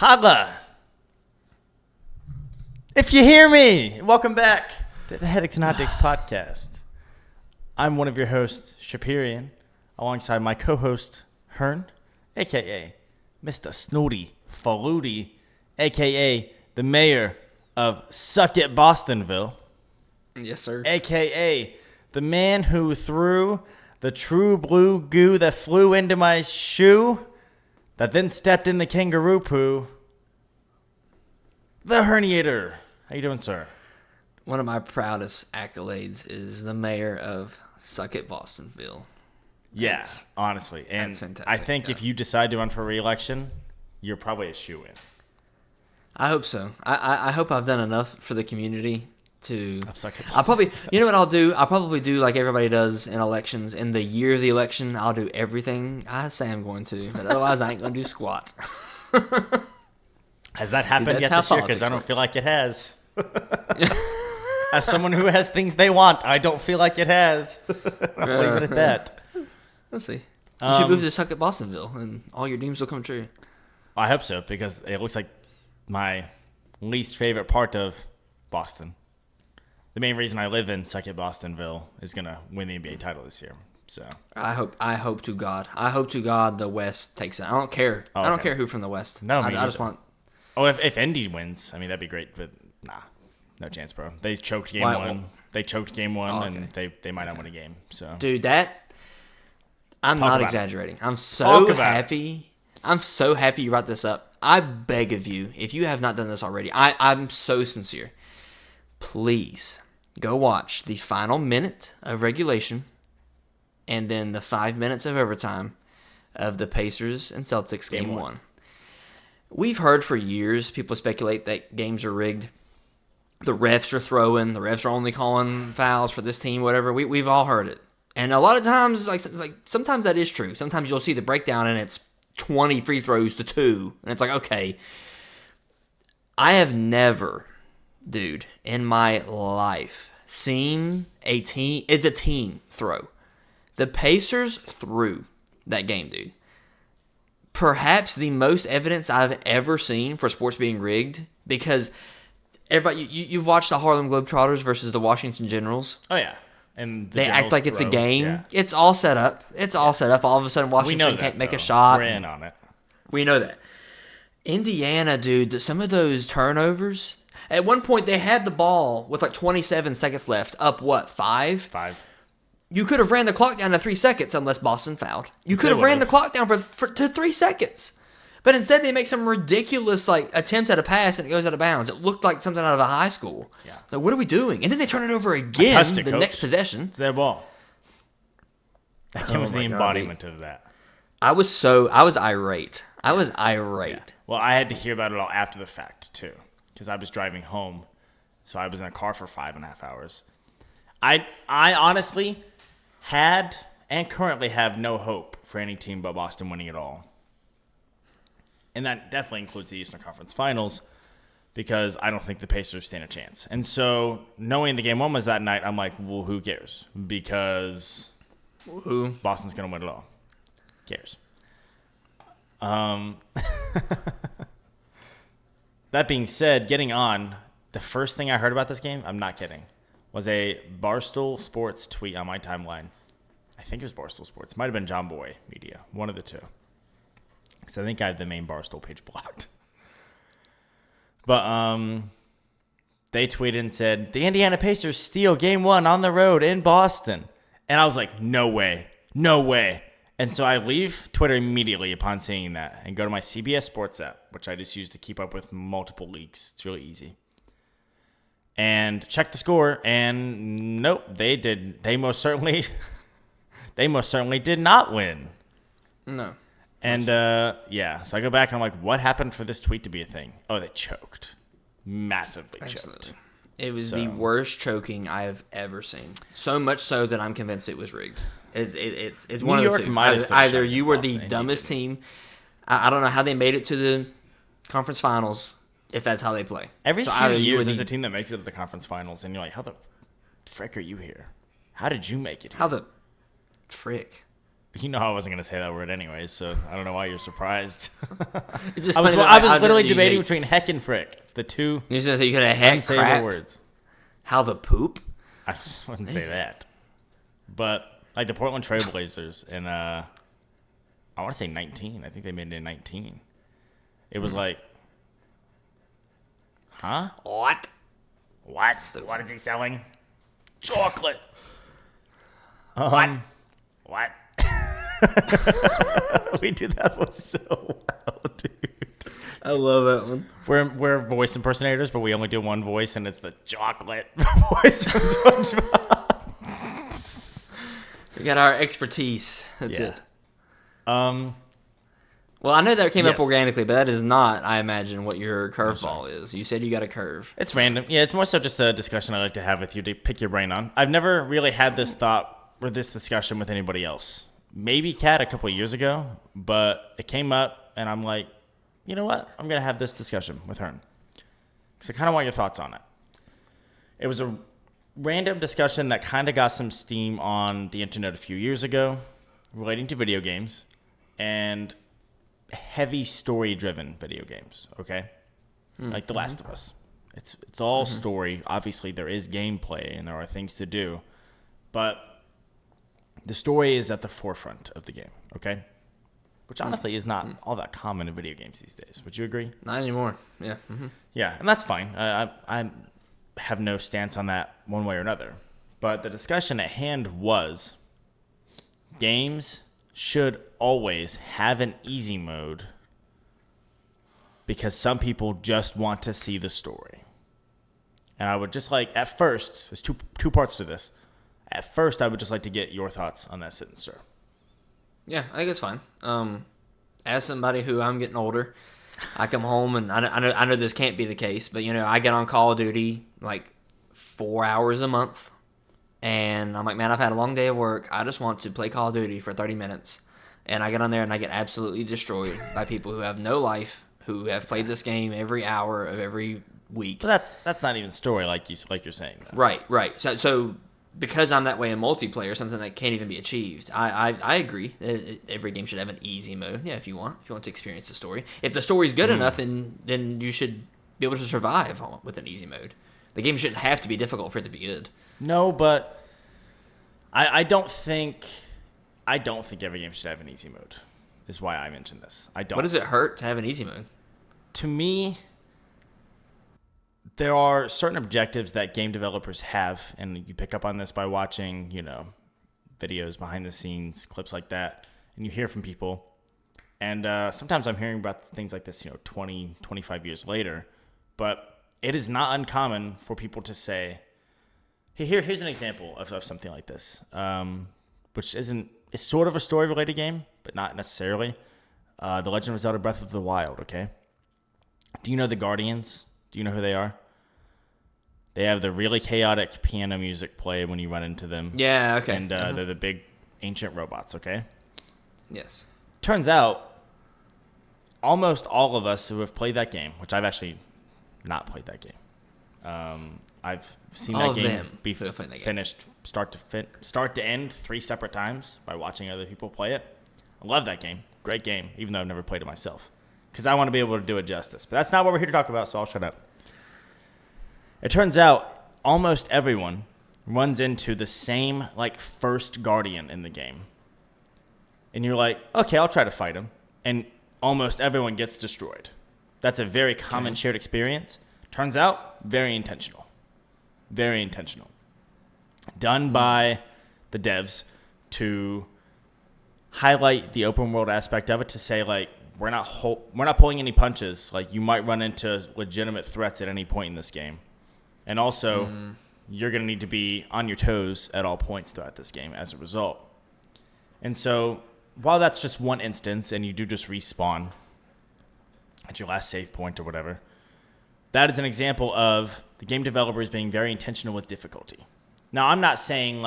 Holla! If you hear me, welcome back to the Headaches and Hot Takes podcast. I'm one of your hosts, Chaperian, alongside my co-host, Hearn, a.k.a. Mr. Snooty Faluti, a.k.a. the mayor of Suck It Bostonville. Yes, sir. A.k.a. the man who threw the true blue goo that flew into my shoe that then stepped in the kangaroo poo. The Herniator. How you doing, sir? One of my proudest accolades is the mayor of Suck It Bostonville. Yeah, honestly. And that's fantastic. I think if you decide to run for re-election, you're probably a shoo-in. I hope so. I hope I've done enough for the community to... I'll probably... You know what I'll do? I'll probably do like everybody does in elections. In the year of the election, I'll do everything I say I'm going to. But otherwise, I ain't going to do squat. Has that happened yet this year? Because I don't feel like it has. As someone who has things they want, I don't feel like it has. I'll leave it at that. Let's see. You should move to Suck It Bostonville, and all your dreams will come true. I hope so, because it looks like my least favorite part of Boston. The main reason I live in Suck It Bostonville is going to win the NBA title this year. So I hope to God the West takes it. I don't care. Oh, I don't okay. care who from the West. No, I just want... Oh, if Indy wins, I mean, that'd be great, but nah. No chance, bro. They choked game one. They choked game one, and they might not win a game. So, dude, I'm not exaggerating. I'm so happy. I'm so happy you brought this up. I beg of you, if you have not done this already, I'm so sincere. Please go watch the final minute of regulation and then the 5 minutes of overtime of the Pacers and Celtics game one. We've heard for years people speculate that games are rigged. The refs are throwing. The refs are only calling fouls for this team, whatever. We've all heard it. And a lot of times, like sometimes that is true. Sometimes you'll see the breakdown and it's 20 free throws to 2. And it's like, okay. I have never, dude, in my life seen a team. It's a team throw. The Pacers threw that game, dude. Perhaps the most evidence I've ever seen for sports being rigged, because everybody, you've watched the Harlem Globetrotters versus the Washington Generals. Oh yeah, and they act like it's a game. Yeah. It's all set up. All of a sudden, Washington can't make a shot. We're in on it. We know that. Indiana, dude, some of those turnovers. At one point, they had the ball with like 27 seconds left. Up what? 5? 5. You could have ran the clock down to 3 seconds unless Boston fouled. You could have ran the clock down to 3 seconds. But instead, they make some ridiculous attempt at a pass and it goes out of bounds. It looked like something out of a high school. Yeah. Like, what are we doing? And then they turn it over again the next possession. It's their ball. That game was the embodiment of that. I was irate. I was irate. Yeah. Well, I had to hear about it all after the fact, too. Because I was driving home. So I was in a car for 5.5 hours. I honestly had and currently have no hope for any team but Boston winning it all. And that definitely includes the Eastern Conference Finals, because I don't think the Pacers stand a chance. And so knowing the game one was that night, I'm like, well, who cares? Because Boston's going to win it all. Who cares? That being said, getting on, the first thing I heard about this game, I'm not kidding, was a Barstool Sports tweet on my timeline. I think it was Barstool Sports. It might have been John Boy Media. One of the two. Because I think I have the main Barstool page blocked. But they tweeted and said, the Indiana Pacers steal game one on the road in Boston. And I was like, no way. No way. And so I leave Twitter immediately upon seeing that and go to my CBS Sports app, which I just use to keep up with multiple leagues. It's really easy. And check the score, and nope, they most certainly did not win. No. And so I go back and I'm like, what happened for this tweet to be a thing? Oh, they choked. Massively choked. It was the worst choking I have ever seen. So much so that I'm convinced it was rigged. It's one of the two. Either you were the dumbest team. I don't know how they made it to the conference finals if that's how they play. Every few years there's a team that makes it to the conference finals, and you're like, how the frick are you here? How did you make it here? How the frick? You know I wasn't going to say that word anyways, so I don't know why you're surprised. It's just I was, funny that I was I literally didn't debating usually- between heck and frick, the two You said you could have heck, unsayable crap, words. how the poop. I just wouldn't say that. But like the Portland Trailblazers in I want to say 19. I think they made it in 19. It was like, huh? What? What? What is he selling? Chocolate. What? We do that one so well, dude. I love that one. We're voice impersonators, but we only do one voice, and it's the chocolate voice from SpongeBob. We got our expertise. That's Yeah. it. Well, I know that came up Yes. organically, but that is not, I imagine, what your curveball is. You said you got a curve. It's random. Yeah, it's more so just a discussion I like to have with you to pick your brain on. I've never really had this thought or this discussion with anybody else. Maybe Kat a couple of years ago, but it came up, and I'm like, you know what? I'm going to have this discussion with her. Because I kind of want your thoughts on it. It was a random discussion that kind of got some steam on the internet a few years ago relating to video games and heavy story-driven video games, okay? Like The Last of Us. It's all story. Obviously, there is gameplay, and there are things to do. But the story is at the forefront of the game, okay? Which honestly is not all that common in video games these days. Would you agree? Not anymore. Yeah. Yeah, and that's fine. I have no stance on that one way or another. But the discussion at hand was games should always have an easy mode because some people just want to see the story. And I would just like, at first, there's two parts to this. At first, I would just like to get your thoughts on that sentence, sir. Yeah, I think it's fine. As somebody who I'm getting older, I come home and I know this can't be the case, but I get on Call of Duty like 4 hours a month, and I'm like, man, I've had a long day of work. I just want to play Call of Duty for 30 minutes, and I get on there and I get absolutely destroyed by people who have no life, who have played this game every hour of every week. But that's not even story like you're saying. Though. Right. So because I'm that way in multiplayer, something that can't even be achieved. I agree. Every game should have an easy mode. Yeah, if you want to experience the story. If the story's good enough, then you should be able to survive with an easy mode. The game shouldn't have to be difficult for it to be good. No, but I don't think every game should have an easy mode. Is why I mentioned this. I don't. What does it hurt to have an easy mode? To me, there are certain objectives that game developers have, and you pick up on this by watching, videos behind the scenes, clips like that, and you hear from people. And sometimes I'm hearing about things like this, 20, 25 years later. But it is not uncommon for people to say, hey, here's an example of something like this, which it's sort of a story-related game, but not necessarily. The Legend of Zelda Breath of the Wild, okay? Do you know the Guardians? Do you know who they are? They have the really chaotic piano music play when you run into them. Yeah, okay. And they're the big ancient robots, okay? Yes. Turns out, almost all of us who have played that game, which I've actually not played that game. I've seen all that game them be who have played that game. finished start to end 3 separate times by watching other people play it. I love that game. Great game, even though I've never played it myself. Because I want to be able to do it justice. But that's not what we're here to talk about, so I'll shut up. It turns out almost everyone runs into the same, first guardian in the game. And you're like, okay, I'll try to fight him. And almost everyone gets destroyed. That's a very common shared experience. Turns out, very intentional. Very intentional. Done by the devs to highlight the open world aspect of it, to say, we're not pulling any punches. You might run into legitimate threats at any point in this game. And also, you're going to need to be on your toes at all points throughout this game as a result. And so, while that's just one instance, and you do just respawn at your last save point or whatever, that is an example of the game developers being very intentional with difficulty. Now, I'm not saying,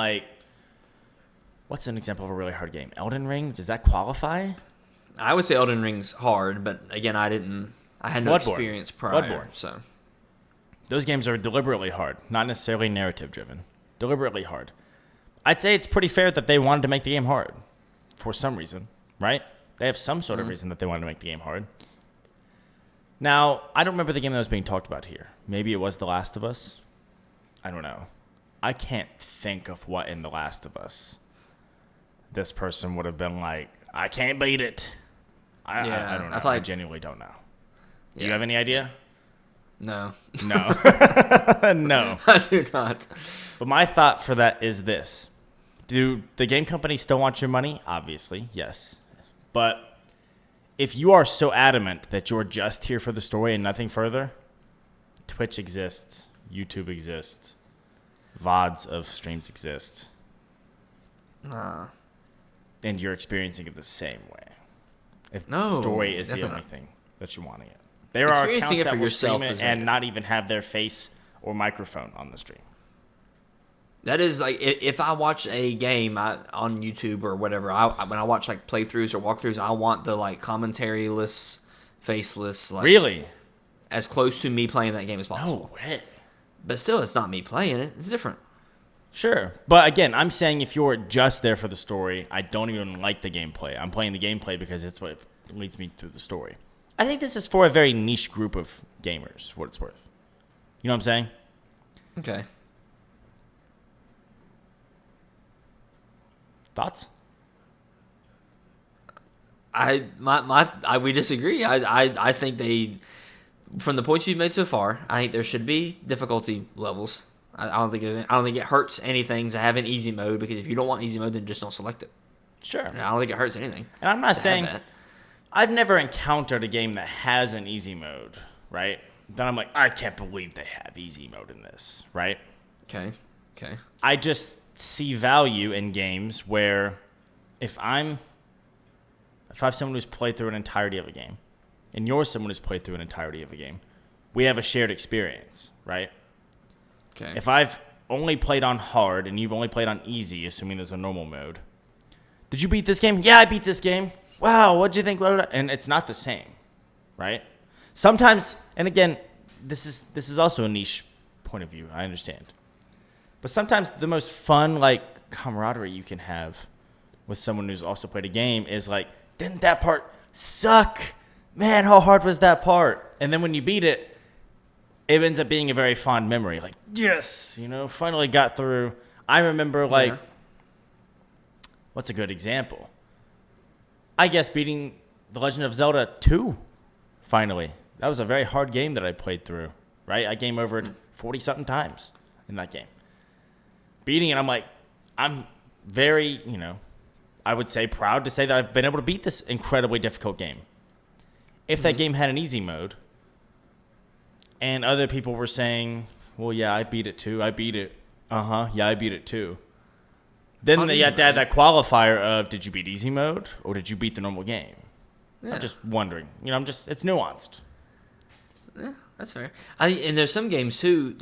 what's an example of a really hard game? Elden Ring? Does that qualify? I would say Elden Ring's hard, but again, I had no Bloodborne. experience prior. Bloodborne. So Those games are deliberately hard, not necessarily narrative driven. Deliberately hard. I'd say it's pretty fair that they wanted to make the game hard. for some reason, right? They have some sort of reason that they wanted to make the game hard. Now, I don't remember the game that was being talked about here. Maybe it was The Last of Us. I don't know. I can't think of what in The Last of Us this person would have been like, I can't beat it. I don't know. I genuinely don't know. Do you have any idea? No. No. No. I do not. But my thought for that is this. Do the game companies still want your money? Obviously, yes. But if you are so adamant that you're just here for the story and nothing further, Twitch exists, YouTube exists, VODs of streams exist. And you're experiencing it the same way. If the story is the only thing that you're wanting it. There are accounts that will stream it and not even have their face or microphone on the stream. That is like, if I watch a game on YouTube or whatever, when I watch like playthroughs or walkthroughs, I want the like commentary-less, faceless, like really as close to me playing that game as possible. No way. But still, it's not me playing it. It's different. Sure. But again, I'm saying if you're just there for the story, I don't even like the gameplay. I'm playing the gameplay because it's what leads me through the story. I think this is for a very niche group of gamers, for what it's worth. You know what I'm saying? Okay. Thoughts? We disagree. I think they, from the points you've made so far, I think there should be difficulty levels. I don't think it hurts anything to have an easy mode, because if you don't want easy mode, then just don't select it. Sure. I don't think it hurts anything. And I'm not saying I've never encountered a game that has an easy mode, right? Then I'm like, I can't believe they have easy mode in this, right? Okay. I just see value in games where if I have someone who's played through an entirety of a game, and you're someone who's played through an entirety of a game, we have a shared experience, right? Okay. If I've only played on hard and you've only played on easy, assuming there's a normal mode, did you beat this game? Yeah, I beat this game. Wow, what'd you think? And it's not the same, right? Sometimes, and again, this is also a niche point of view, I understand. But sometimes the most fun, like, camaraderie you can have with someone who's also played a game is like, didn't that part suck? Man, how hard was that part? And then when you beat it, it ends up being a very fond memory. Like, yes, finally got through. I remember, what's a good example? I guess beating The Legend of Zelda 2, finally. That was a very hard game that I played through, right? I game over it 40-something times in that game. Beating it, I'm very, I would say proud to say that I've been able to beat this incredibly difficult game. If that game had an easy mode, and other people were saying, well, yeah, I beat it too. I beat it. Yeah, I beat it too. Then you have to add that qualifier of, did you beat easy mode or did you beat the normal game? Yeah. I'm just wondering. It's nuanced. Yeah, that's fair. And there's some games too,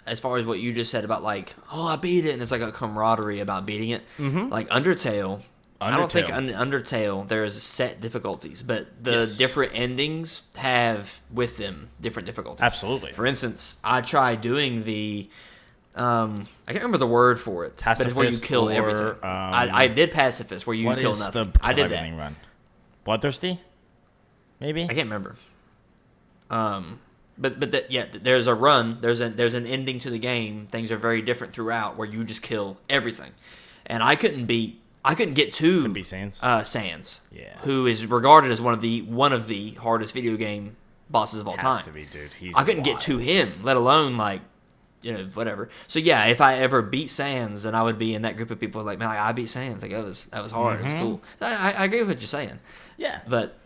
as far as what you just said about I beat it, and it's like a camaraderie about beating it. Mm-hmm. Like Undertale. I don't think Undertale there is set difficulties, but the different endings have with them different difficulties. Absolutely. For instance, I tried doing the I can't remember the word for it, Pacifist, but it's where you kill everything. I did Pacifist, where you kill nothing. I did that. Run? Bloodthirsty? Maybe? I can't remember. There's a run. There's an ending to the game. Things are very different throughout, where you just kill everything, and I couldn't get to Sans. Yeah. Who is regarded as one of the hardest video game bosses of all time. Has to be, dude. I couldn't get to him, let alone whatever. So yeah, if I ever beat Sans, then I would be in that group of people like, man, I beat Sans. Like that was hard. Mm-hmm. It was cool. I agree with what you're saying. Yeah. But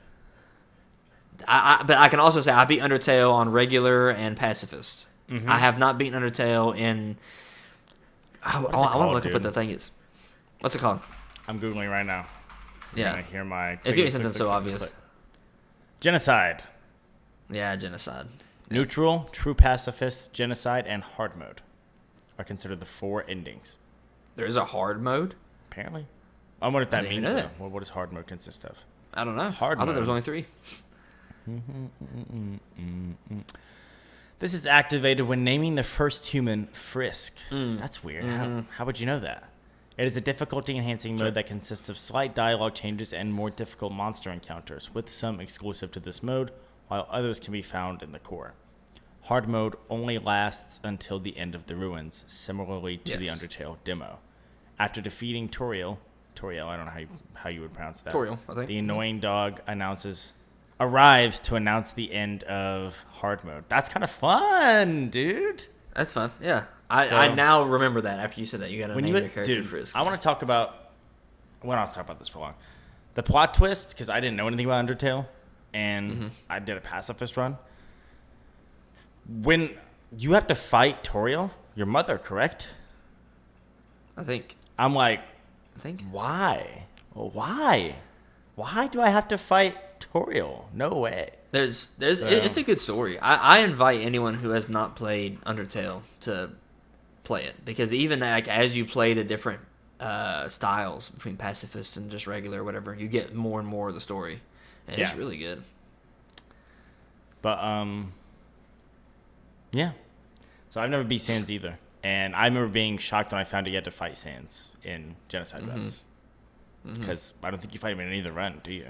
I can also say I beat Undertale on regular and pacifist. Mm-hmm. I have not beaten Undertale in. I want to look up what the thing is. What's it called? I'm googling right now. You're gonna hear my. It's gonna be something so obvious. Genocide. Yeah, genocide. Neutral, true pacifist, genocide, and hard mode are considered the 4 endings. There is a hard mode? Apparently. I wonder what that means, though. What does hard mode consist of? I don't know. I thought there was only 3. This is activated when naming the first human Frisk. That's weird. How would you know that? It is a difficulty-enhancing Sure. mode that consists of slight dialogue changes and more difficult monster encounters, with some exclusive to this mode, while others can be found in the core. Hard mode only lasts until the end of the ruins, similarly to the Undertale demo. After defeating Toriel, I don't know how you would pronounce that. Toriel, I think. The annoying dog arrives to announce the end of hard mode. That's kind of fun, dude. That's fun. Yeah. I now remember that after you said that. You got to name your character dude, Frisk. I want to talk about... Well, I'll talk about this for long. The plot twist, because I didn't know anything about Undertale, and I did a pacifist run. When you have to fight Toriel, your mother, correct? I think. I'm like, I think. why? Why? Why do I have to fight Toriel? No way. It's a good story. I invite anyone who has not played Undertale to play it, because even like as you play the different styles between pacifist and just regular or whatever, you get more and more of the story, and it's really good. But yeah. So I've never beat Sans either, and I remember being shocked when I found out you had to fight Sans in Genocide runs, because I don't think you fight him in either run, do you?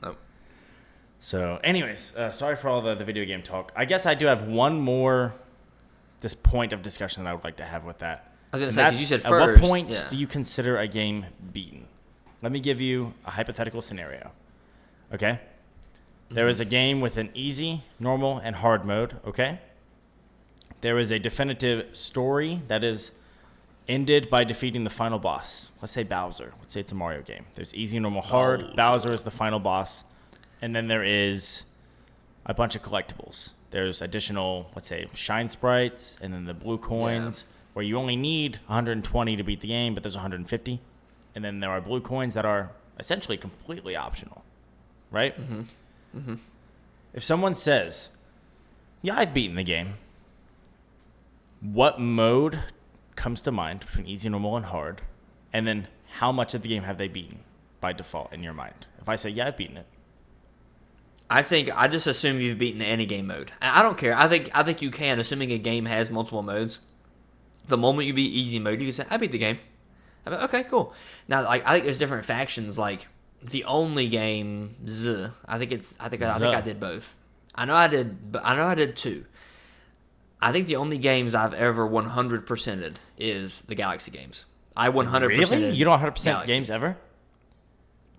Nope. So, anyways, sorry for all the video game talk. I guess I do have one more this point of discussion that I would like to have with that. I was going to say, because you said at first. What point do you consider a game beaten? Let me give you a hypothetical scenario. Okay? There is a game with an easy, normal, and hard mode. Okay? There is a definitive story that is ended by defeating the final boss. Let's say Bowser. Let's say it's a Mario game. There's easy, normal, hard. Bowser is the final boss. And then there is a bunch of collectibles. There's additional, let's say, shine sprites, and then the blue coins, where you only need 120 to beat the game, but there's 150. And then there are blue coins that are essentially completely optional, right? If someone says, yeah, I've beaten the game, what mode comes to mind between easy, normal, and hard? And then how much of the game have they beaten by default in your mind? If I say, yeah, I've beaten it. I think I just assume you've beaten any game mode. I don't care. I think you can, assuming a game has multiple modes. The moment you beat easy mode, you can say, I beat the game. I'm like, okay, cool. Now, like, I think there's different factions. Like the only games, I think I did both. I know I did two. I think the only games I've ever 100%ed is the Galaxy games. I 100%. Really? You don't 100% games ever?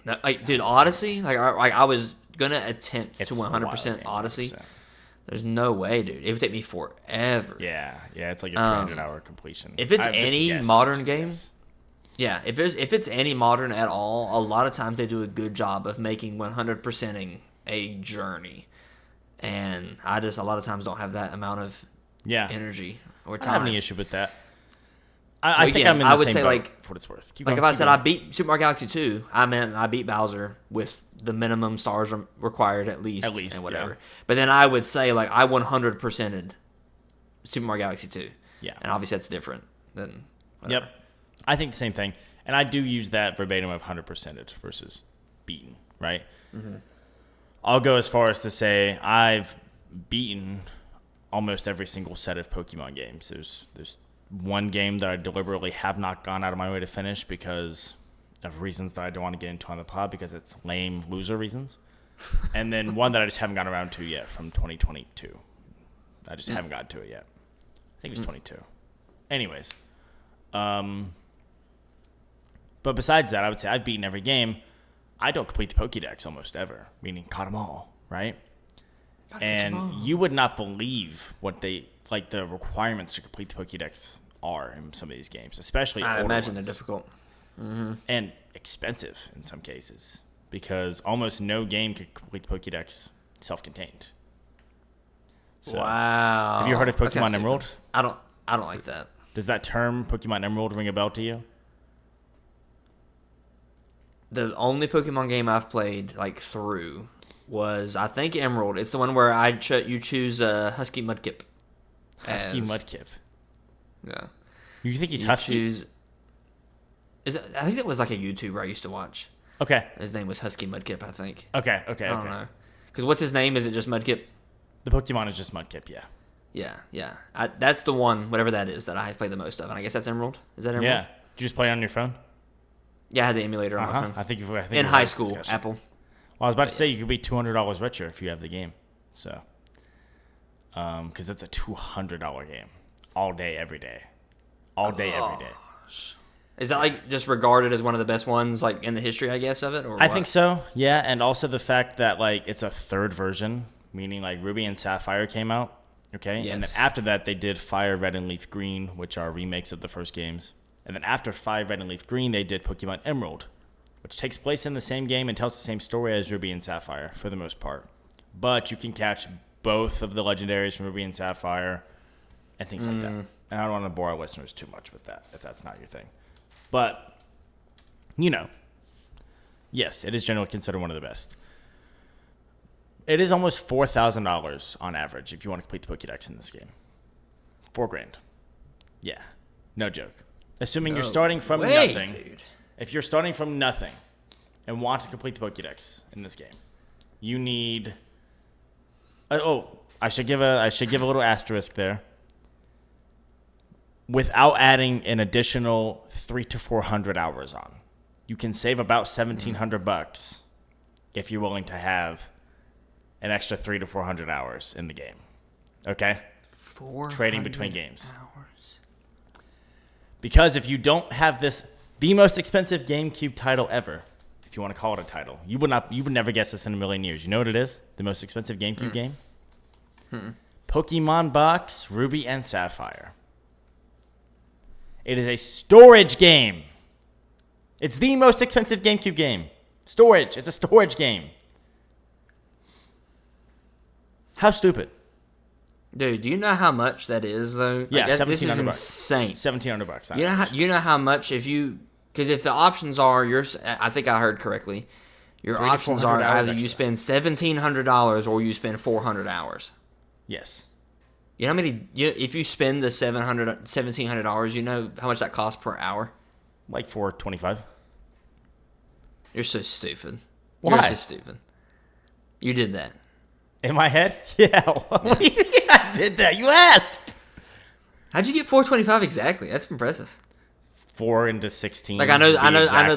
No, like, dude, Odyssey. Like I was gonna attempt It's to 100% Odyssey. 100%. There's no way, dude. It would take me forever. Yeah, it's like a 300-hour completion. If it's any modern game, yeah, if it's any modern at all, a lot of times they do a good job of making 100%ing a journey, and I just a lot of times don't have that amount of energy or time. I don't have any issue with that. I think I'm in the same boat for what it's worth. If I said I beat Super Mario Galaxy 2, I meant I beat Bowser with the minimum stars required at least and whatever. Yeah. But then I would say like I 100%ed Super Mario Galaxy 2. Yeah. And obviously that's different than whatever. Yep. I think the same thing. And I do use that verbatim of 100%ed versus beaten, right? I'll go as far as to say I've beaten almost every single set of Pokemon games. There's one game that I deliberately have not gone out of my way to finish because of reasons that I don't want to get into on the pod because it's lame loser reasons. And then one that I just haven't gotten around to yet from 2022. I just haven't gotten to it yet. I think it was 22. Anyways. But besides that, I would say I've beaten every game. I don't complete the Pokédex almost ever, meaning caught them all, right? And you would not believe what the requirements to complete the Pokédex are in some of these games, especially I imagine ones. they're difficult. And expensive in some cases because almost no game could complete the Pokédex self-contained. So, wow. Have you heard of Pokemon Emerald? I don't like that. Does that term Pokemon Emerald ring a bell to you? The only Pokemon game I've played through was I think Emerald. It's the one where you choose Husky Mudkip. Husky Mudkip. Yeah. You think he's husky? I think that was like a YouTuber I used to watch. Okay. His name was Husky Mudkip, I think. Okay. I don't know. Because what's his name? Is it just Mudkip? The Pokemon is just Mudkip, yeah. Yeah. That's the one, whatever that is, that I have played the most of. And I guess that's Emerald. Is that Emerald? Did you just play it on your phone? Yeah, I had the emulator on my phone. I think in high school, Apple. Well, I was about to say you could be $200 richer if you have the game. So, because it's a $200 game, all day, every day, every day. Is that like just regarded as one of the best ones like in the history, I guess, of it? Or I think so. Yeah, and also the fact that like it's a third version, meaning like Ruby and Sapphire came out. Okay, yes. And then after that they did Fire, Red, and Leaf Green, which are remakes of the first games. And then after Fire, Red, and Leaf Green, they did Pokemon Emerald, which takes place in the same game and tells the same story as Ruby and Sapphire for the most part. But you can catch both of the legendaries from Ruby and Sapphire and things like that. And I don't want to bore our listeners too much with that if that's not your thing. But, yes, it is generally considered one of the best. It is almost $4,000 on average if you want to complete the Pokédex in this game. $4,000. Yeah, no joke. Assuming you're starting from nothing. Dude. If you're starting from nothing and want to complete the Pokédex in this game, you need. I should give a little asterisk there. Without adding an additional 300 to 400 hours on, you can save about $1,700 if you're willing to have an extra 300 to 400 hours in the game. Okay, trading between games. Hours. Because if you don't have the most expensive GameCube title ever, if you want to call it a title, you would never guess this in a million years. You know what it is? The most expensive GameCube game? Pokemon Box, Ruby and Sapphire. It is a storage game. It's the most expensive GameCube game. Storage. It's a storage game. How stupid. Dude, do you know how much that is, though? Yeah, this is insane. $1,700. You know how much because if the options are I think I heard correctly. Your options are either you spend $1,700 or you spend 400 hours. Yes. You know how many? If you spend the $1,700, you know how much that costs per hour? Like $425. You're so stupid. Why? You're so stupid. You did that. In my head? Yeah. What do you mean I did that? You asked. How'd you get $425 exactly? That's impressive. 4 into 16. Like I know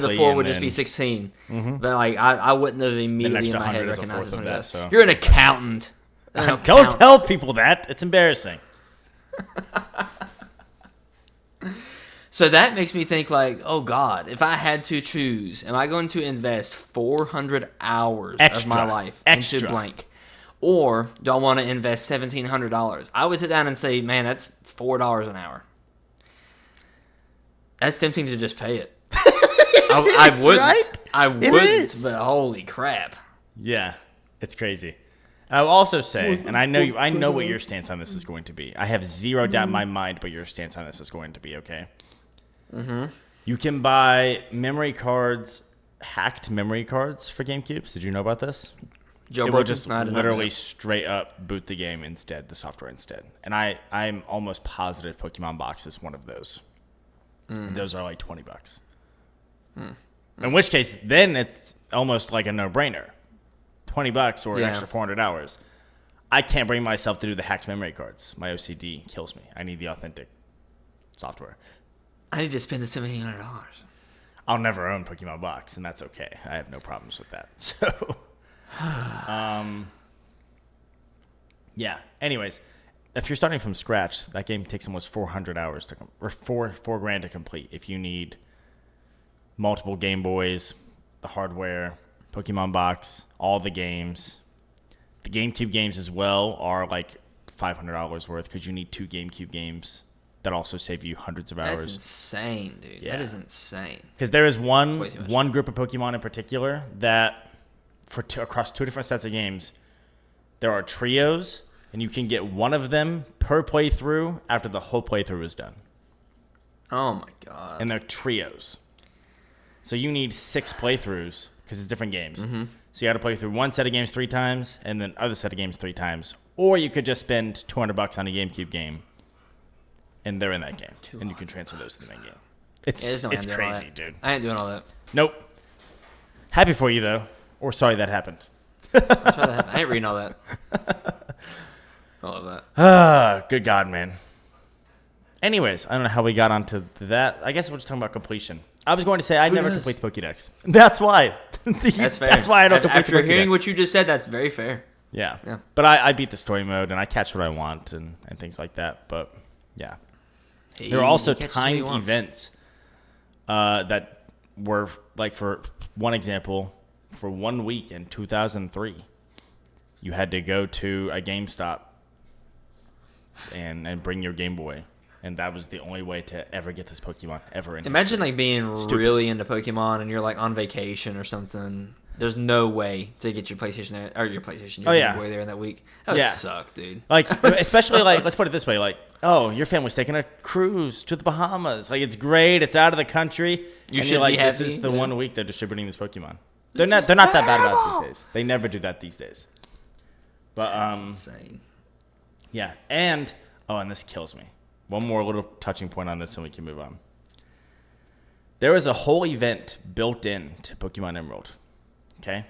the 4 would just be 16, but like I wouldn't have immediately in my head recognized that. So. You're an accountant. Don't tell people that. It's embarrassing. So that makes me think like, oh God, if I had to choose, am I going to invest 400 hours of my life into blank? Or do I want to invest $1,700? I would sit down and say, man, that's $4 an hour. That's tempting to just pay it. I wouldn't. Right? I wouldn't, but holy crap. Yeah, it's crazy. I'll also say, and I know what your stance on this is going to be. I have zero doubt in my mind what your stance on this is going to be, okay? Mm-hmm. You can buy memory cards, hacked memory cards for GameCubes. Did you know about this? It will just literally straight up boot the game instead, the software instead. And I'm almost positive Pokemon Box is one of those. And those are like $20. In which case, then it's almost like a no-brainer. $20 or an extra 400 hours. I can't bring myself to do the hacked memory cards. My OCD kills me. I need the authentic software. I need to spend the $1,700. I'll never own Pokemon Box, and that's okay. I have no problems with that. So, yeah. Anyways, if you're starting from scratch, that game takes almost 400 hours or $4,000 to complete. If you need multiple Game Boys, the hardware, Pokemon Box, all the games. The GameCube games as well are like $500 worth because you need 2 GameCube games that also save you hundreds of hours. That's insane, dude. Yeah. That is insane. Because there is one group of Pokemon in particular that across 2 different sets of games, there are trios, and you can get one of them per playthrough after the whole playthrough is done. Oh my god. And they're trios. So you need 6 playthroughs because it's different games. Mm-hmm. So you got to play through one set of games 3 times and then other set of games 3 times. Or you could just spend $200 on a GameCube game and they're in that game. And you can transfer those to the main game. It's crazy, dude. I ain't doing all that. Nope. Happy for you, though. Or sorry that happened. I ain't reading all that. All of that. Good God, man. Anyways, I don't know how we got onto that. I guess we're just talking about completion. I was going to say I never complete the Pokédex. That's why. That's fair. That's why I don't complete the Pokédex. After hearing what you just said, that's very fair. Yeah. But I beat the story mode, and I catch what I want and things like that. But, yeah. Hey, there are also timed events that were, like, for one example, for 1 week in 2003, you had to go to a GameStop and bring your Game Boy. And that was the only way to ever get this Pokemon ever in. Imagine like being really into Pokemon and you're like on vacation or something. There's no way to get your PlayStation there, or your Game Boy there in that week. That would suck, dude. Like, especially like, let's put it this way, like, oh, your family's taking a cruise to the Bahamas. Like, it's great. It's out of the country. You should be happy. This is the 1 week they're distributing this Pokemon. They're not that bad about it these days. They never do that these days. But that's insane. Yeah, and this kills me. One more little touching point on this and we can move on. There is a whole event built in to Pokemon Emerald. Okay?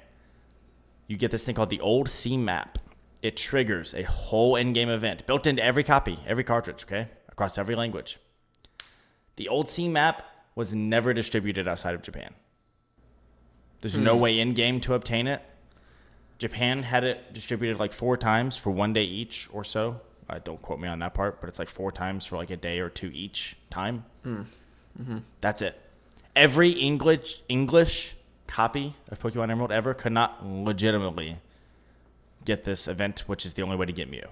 You get this thing called the Old Sea Map. It triggers a whole in-game event built into every copy, every cartridge, okay? Across every language. The Old Sea Map was never distributed outside of Japan. There's no way in-game to obtain it. Japan had it distributed like 4 times for 1 day each or so. Don't quote me on that part, but it's like 4 times for like a day or 2 each time. Mm-hmm. That's it. Every English copy of Pokemon Emerald ever could not legitimately get this event, which is the only way to get Mew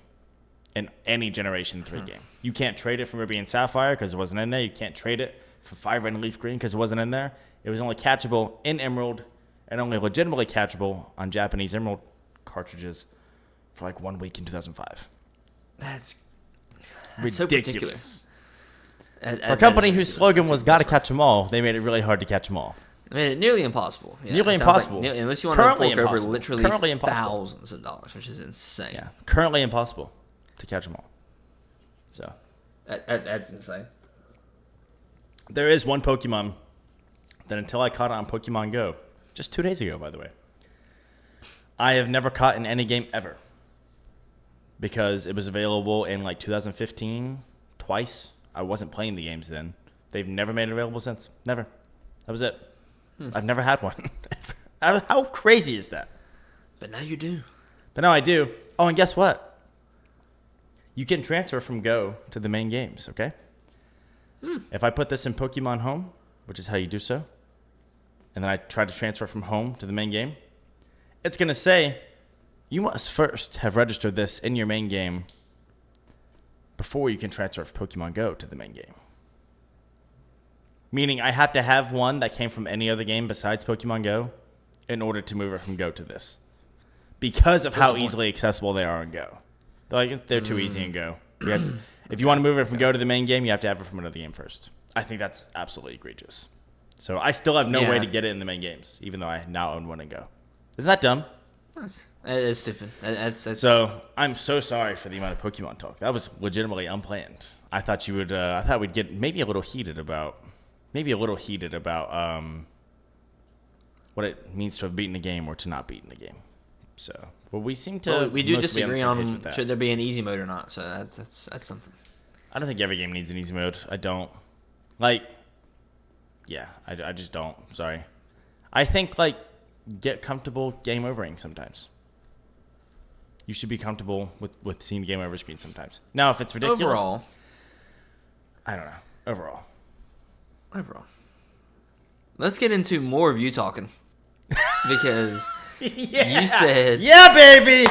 in any Generation 3 game. You can't trade it from Ruby and Sapphire because it wasn't in there. You can't trade it from Fire Red and Leaf Green because it wasn't in there. It was only catchable in Emerald and only legitimately catchable on Japanese Emerald cartridges for like 1 week in 2005. That's ridiculous. So ridiculous. For a company whose slogan was "Gotta catch them all," they made it really hard to catch them all. I mean, nearly impossible. Yeah, nearly impossible. Like, unless you want to fork over literally thousands of dollars, which is insane. Yeah, currently impossible to catch them all. So that's insane. There is one Pokemon that until I caught it on Pokemon Go, just 2 days ago, by the way, I have never caught in any game ever. Because it was available in like 2015 twice. I wasn't playing the games then. They've never made it available since. Never. That was it. I've never had one. How crazy is that? But now you do. But now I do. Oh, and guess what? You can transfer from Go to the main games, okay? If I put this in Pokemon Home, which is how you do so, and then I try to transfer from Home to the main game, it's going to say, you must first have registered this in your main game before you can transfer from Pokemon Go to the main game. Meaning I have to have one that came from any other game besides Pokemon Go in order to move it from Go to this. Because of how easily accessible they are in Go. They're too easy in Go. If you want to move it from Go to the main game, you have to have it from another game first. I think that's absolutely egregious. So I still have no way to get it in the main games, even though I now own one in Go. Isn't that dumb? It's stupid. So I'm so sorry for the amount of Pokemon talk. That was legitimately unplanned. I thought you would. I thought we'd get maybe a little heated about what it means to have beaten a game or to not beaten a game. So, well, we seem to. We do disagree on should there be an easy mode or not. So that's something. I don't think every game needs an easy mode. I don't. Like, yeah, I just don't. Sorry. I think like get comfortable game overing sometimes. You should be comfortable with seeing the game over screen sometimes. Now, if it's ridiculous... Overall. I don't know. Overall. Let's get into more of you talking. Because you said... Yeah, baby!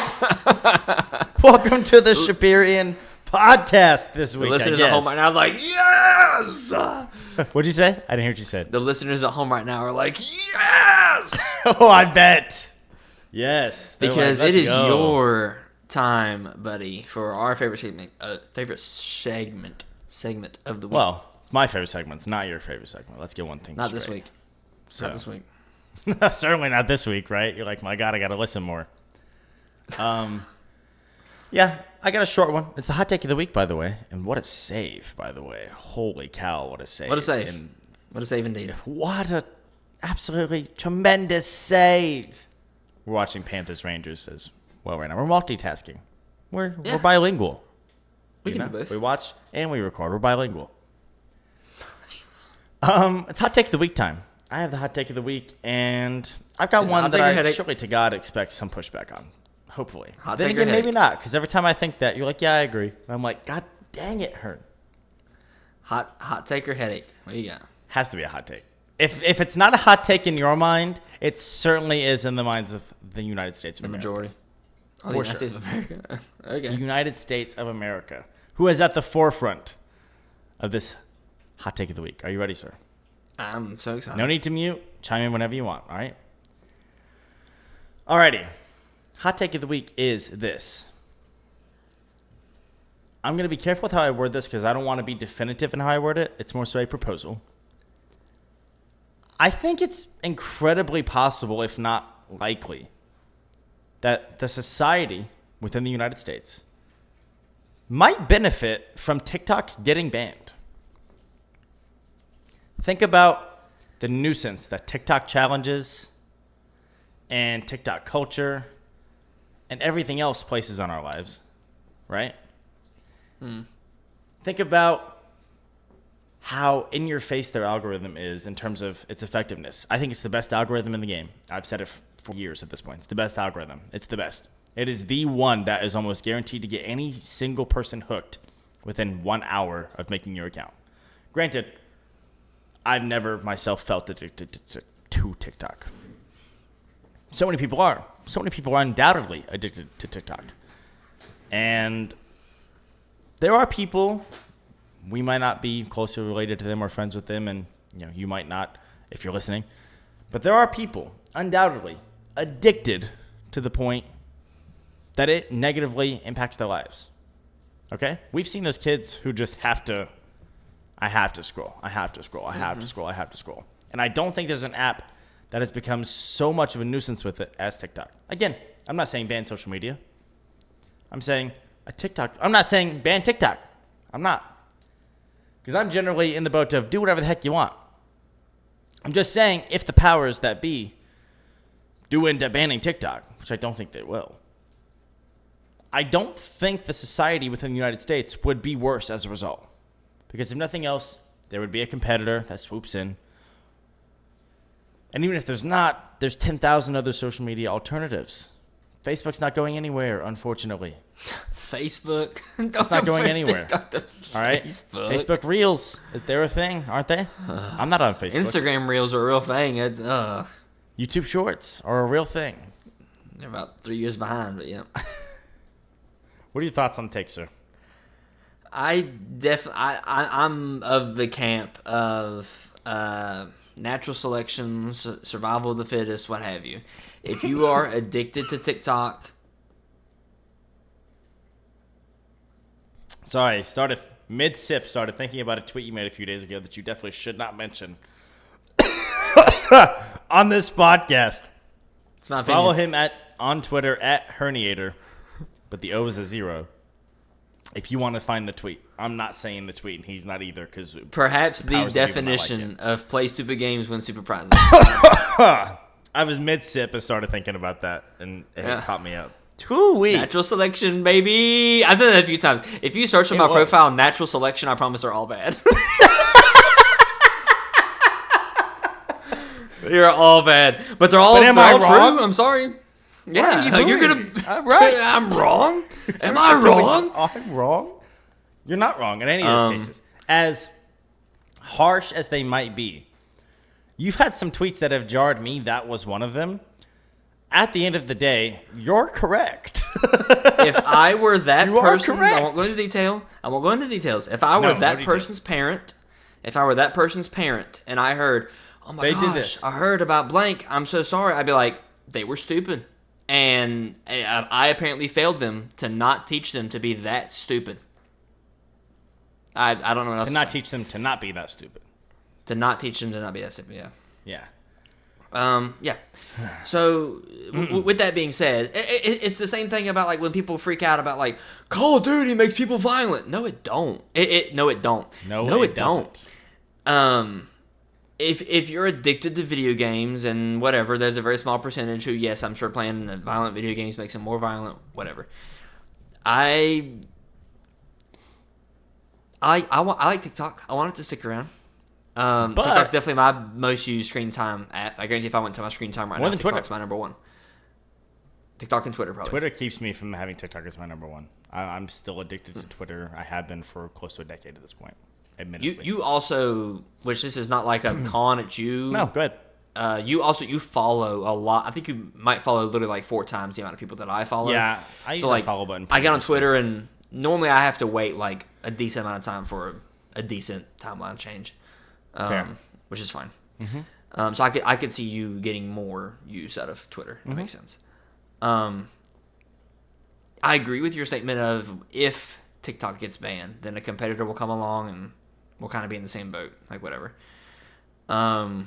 Welcome to the Chaperian podcast this week, the listeners at home right now are like, yes! What'd you say? I didn't hear what you said. The listeners at home right now are like, yes! Oh, I bet. Yes. Because it is your time, buddy, for our favorite segment of the week. Well, it's my favorite segment. It's not your favorite segment. Let's get one thing Not straight. this week. So. Not this week. Certainly not this week, right? You're like, my God, I got to listen more. Yeah, I got a short one. It's the hot take of the week, by the way. And what a save, by the way. Holy cow, what a save. What a save. What a save indeed. What a absolutely tremendous save. We're watching Panthers Rangers as well right now. We're multitasking. We're bilingual. We can do both. We watch and we record. We're bilingual. It's hot take of the week time. I have the hot take of the week, and I've got one that I surely to God expect some pushback on. Hopefully. Then again, maybe not, because every time I think that, you're like, yeah, I agree. And I'm like, God dang it, Hearn. Hot take or headache? What do you got? Has to be a hot take. If it's not a hot take in your mind, it certainly is in the minds of the United States of America. The majority. Oh, the United States of America. Okay. The United States of America, who is at the forefront of this hot take of the week. Are you ready, sir? I'm so excited. No need to mute. Chime in whenever you want, all right? Alrighty. Hot take of the week is this. I'm going to be careful with how I word this because I don't want to be definitive in how I word it. It's more so a proposal. I think it's incredibly possible, if not likely, that the society within the United States might benefit from TikTok getting banned. Think about the nuisance that TikTok challenges and TikTok culture and everything else places on our lives, right? Think about how in your face their algorithm is in terms of its effectiveness. I think it's the best algorithm in the game. I've said it for years at this point. It's the best algorithm. It's the best. It is the one that is almost guaranteed to get any single person hooked within 1 hour of making your account. Granted, I've never myself felt addicted to TikTok. So many people are. So many people are undoubtedly addicted to TikTok. And there are people, we might not be closely related to them or friends with them, and you might not if you're listening. But there are people, undoubtedly, addicted to the point that it negatively impacts their lives. Okay? We've seen those kids who just have to scroll. I have to scroll. And I don't think there's an app that has become so much of a nuisance with it as TikTok. Again, I'm not saying ban social media. I'm saying I'm not saying ban TikTok. I'm not. Because I'm generally in the boat of do whatever the heck you want. I'm just saying if the powers that be do end up banning TikTok, which I don't think they will, I don't think the society within the United States would be worse as a result. Because if nothing else, there would be a competitor that swoops in. And even if there's not, there's 10,000 other social media alternatives. Facebook's not going anywhere, unfortunately. Facebook? It's not going anywhere. All right? Facebook Reels, they're a thing, aren't they? I'm not on Facebook. Instagram Reels are a real thing. YouTube Shorts are a real thing. They're about 3 years behind, but yeah. What are your thoughts on take, sir? I'm of the camp of natural selection, survival of the fittest, what have you. If you are addicted to TikTok, sorry, started thinking about a tweet you made a few days ago that you definitely should not mention on this podcast. It's my opinion. Follow him on Twitter @Herniator, but the O is a 0. If you want to find the tweet. I'm not saying the tweet, and he's not either. Cause perhaps the definition of play stupid games win super prizes. I was mid-sip and started thinking about that, and it caught me up. 2 weeks. Natural selection, baby. I've done that a few times. If you search on my profile, natural selection, I promise they're all bad. You're all bad. But they're all true. I'm sorry. Yeah, you're gonna. I'm right. I'm wrong. Am I wrong? I'm wrong. You're not wrong in any of those cases. As harsh as they might be, you've had some tweets that have jarred me. That was one of them. At the end of the day, you're correct. If I were that person, I won't go into detail. If I were that person's parent, and I heard, oh my gosh, I heard about blank, I'm so sorry, I'd be like, they were stupid. And I apparently failed them to not teach them to be that stupid. I don't know what else to not teach them to not be that stupid. To not teach them to not be that stupid, yeah. Yeah. Yeah. So, with that being said, it's the same thing about like when people freak out about like Call of Duty makes people violent. No, it don't. No, it don't. No, it don't. If you're addicted to video games and whatever, there's a very small percentage who, yes, I'm sure playing violent video games makes them more violent, whatever. I like TikTok. I want it to stick around. But TikTok's definitely my most used screen time app. I guarantee if I went to my screen time right now, TikTok's my number one. TikTok and Twitter probably. Twitter keeps me from having TikTok as my number one. I'm still addicted to Twitter. I have been for close to a decade at this point. Admittedly. You also, which this is not like a con at you. No, go ahead. You follow a lot. I think you might follow literally like 4 times the amount of people that I follow. Yeah, I use the follow button. I get on Twitter and normally I have to wait like a decent amount of time for a decent timeline change, which is fine. Mm-hmm. So I could see you getting more use out of Twitter. That makes sense. I agree with your statement of if TikTok gets banned, then a competitor will come along and we'll kind of be in the same boat, like whatever. So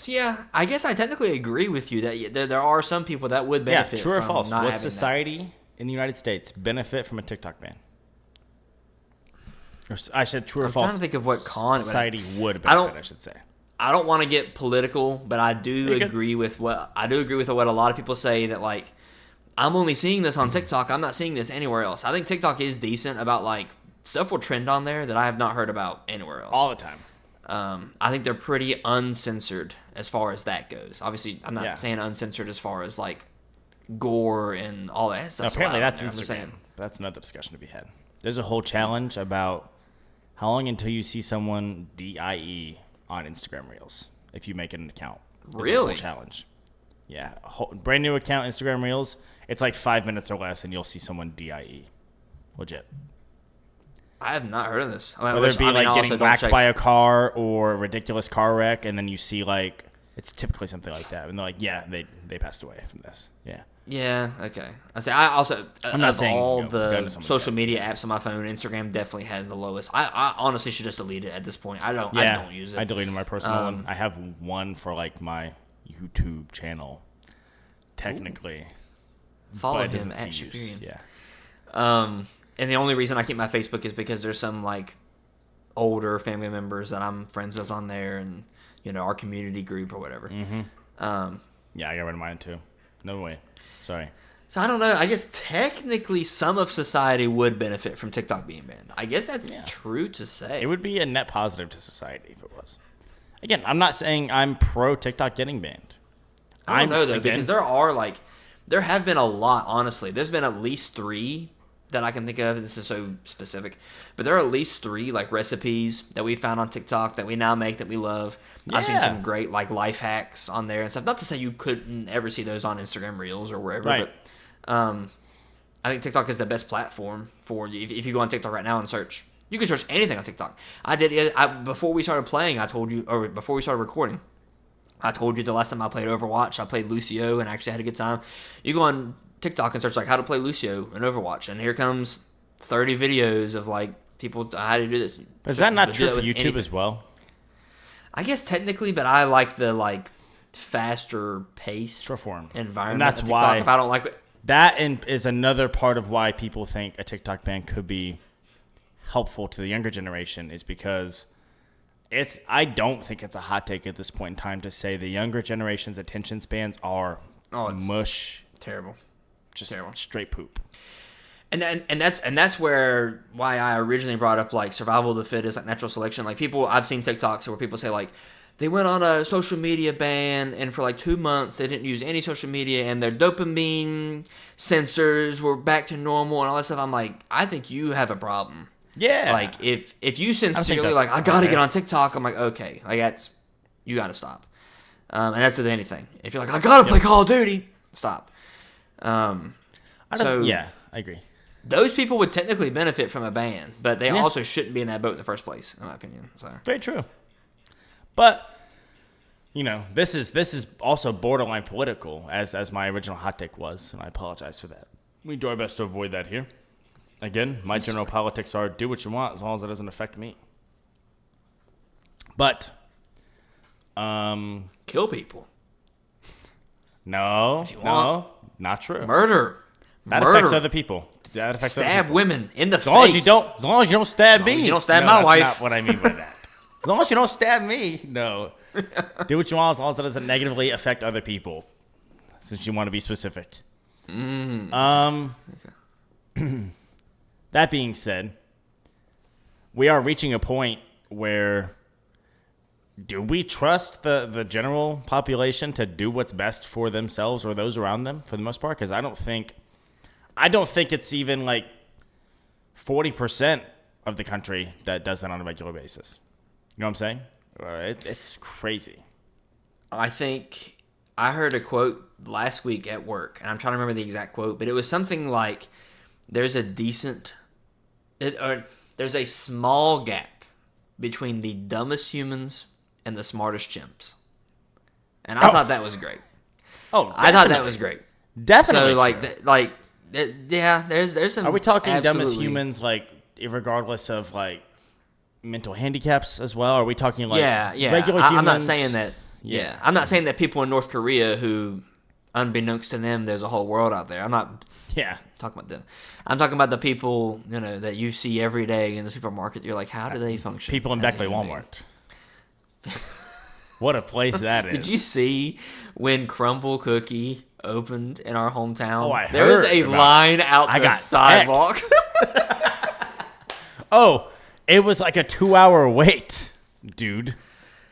yeah, I guess I technically agree with you that there are some people that would benefit. Yeah, true or from false? not Would having society in the United States benefit from a TikTok ban? Or I said true or false. I'm trying to think of what society would benefit. I should say. I don't want to get political, but I do agree with what a lot of people say that like I'm only seeing this on TikTok. I'm not seeing this anywhere else. I think TikTok is decent about like stuff will trend on there that I have not heard about anywhere else. All the time. I think they're pretty uncensored as far as that goes. Obviously, I'm not saying uncensored as far as like gore and all that stuff. Apparently, that's Instagram. That's another discussion to be had. There's a whole challenge about how long until you see someone DIE on Instagram Reels if you make an account. Really? A whole challenge. Yeah. Brand new account, Instagram Reels. It's like 5 minutes or less, and you'll see someone DIE. Legit. I have not heard of this. Whether it be like getting whacked by a car or a ridiculous car wreck, and then you see like it's typically something like that, and they're like, yeah, they passed away from this. Yeah. Yeah. Okay. I'm not saying all the social media apps on my phone, Instagram definitely has the lowest. I honestly should just delete it at this point. I don't use it. I deleted my personal one. I have one for like my YouTube channel. Technically. Follow him at Chaperian. Yeah. And the only reason I keep my Facebook is because there's some like older family members that I'm friends with on there, and our community group or whatever. Mm-hmm. Yeah, I got rid of mine too. No way. Sorry. So I don't know. I guess technically some of society would benefit from TikTok being banned. I guess that's true to say. It would be a net positive to society if it was. Again, I'm not saying I'm pro TikTok getting banned. I don't know though, because there have been a lot. Honestly, there's been at least 3 that I can think of. This is so specific, but there are at least 3 like recipes that we found on TikTok that we now make that we love. Yeah. I've seen some great like life hacks on there and stuff. Not to say you couldn't ever see those on Instagram Reels or wherever, right. But I think TikTok is the best platform for you. If you go on TikTok right now and search, you can search anything on TikTok. Before we started playing, before we started recording, I told you the last time I played Overwatch, I played Lucio and I actually had a good time. You go on TikTok and search like how to play Lucio in Overwatch, and here comes 30 videos of like people how to do this. But is that not true for YouTube as well? I guess technically, but I like the like faster paced short form environment. And that's TikTok, why if I don't like it. That is another part of why people think a TikTok ban could be helpful to the younger generation, is because I don't think it's a hot take at this point in time to say the younger generation's attention spans are mush. Terrible. Just terrible. Straight poop. And that's why I originally brought up like survival of the fittest, like natural selection. Like I've seen TikToks where people say like they went on a social media ban and for like 2 months they didn't use any social media and their dopamine sensors were back to normal and all that stuff. I'm like, I think you have a problem. Yeah. Like if you sincerely like I gotta get on TikTok, I'm like, okay, like you gotta stop. And that's with anything. If you're like I gotta play Call of Duty, stop. I agree. Those people would technically benefit from a ban, but they also shouldn't be in that boat in the first place, in my opinion. So very true. But this is also borderline political, as my original hot take was, and I apologize for that. We do our best to avoid that here. Again, my general politics are do what you want as long as it doesn't affect me. But kill people. No, not true. Murder. That affects other people. Stab women in the face. As long as you don't stab me. You don't stab my wife. That's not what I mean by that. As long as you don't stab me. No. Do what you want as long as it doesn't negatively affect other people. Since you want to be specific. Okay. That being said, we are reaching a point where do we trust the general population to do what's best for themselves or those around them for the most part? Because I don't think it's even like 40% of the country that does that on a regular basis. You know what I'm saying? It's crazy. I think I heard a quote last week at work, and I'm trying to remember the exact quote, but it was something like, there's a small gap between the dumbest humans and the smartest chimps. And I thought that was great. Oh, I thought that was great. Definitely. So there's some. Are we talking absolutely. dumbest humans, like regardless of like mental handicaps as well? Are we talking like regular humans? I'm not saying that. Yeah, I'm not saying that people in North Korea who, unbeknownst to them, there's a whole world out there. I'm not. Yeah. Talking about them. I'm talking about the people that you see every day in the supermarket. You're like, how do they function? People in Beckley Walmart. What a place that is. Did you see when Crumble Cookie opened in our hometown? Oh, I there was heard a about line out the sidewalk. Oh, it was like a 2-hour wait, dude.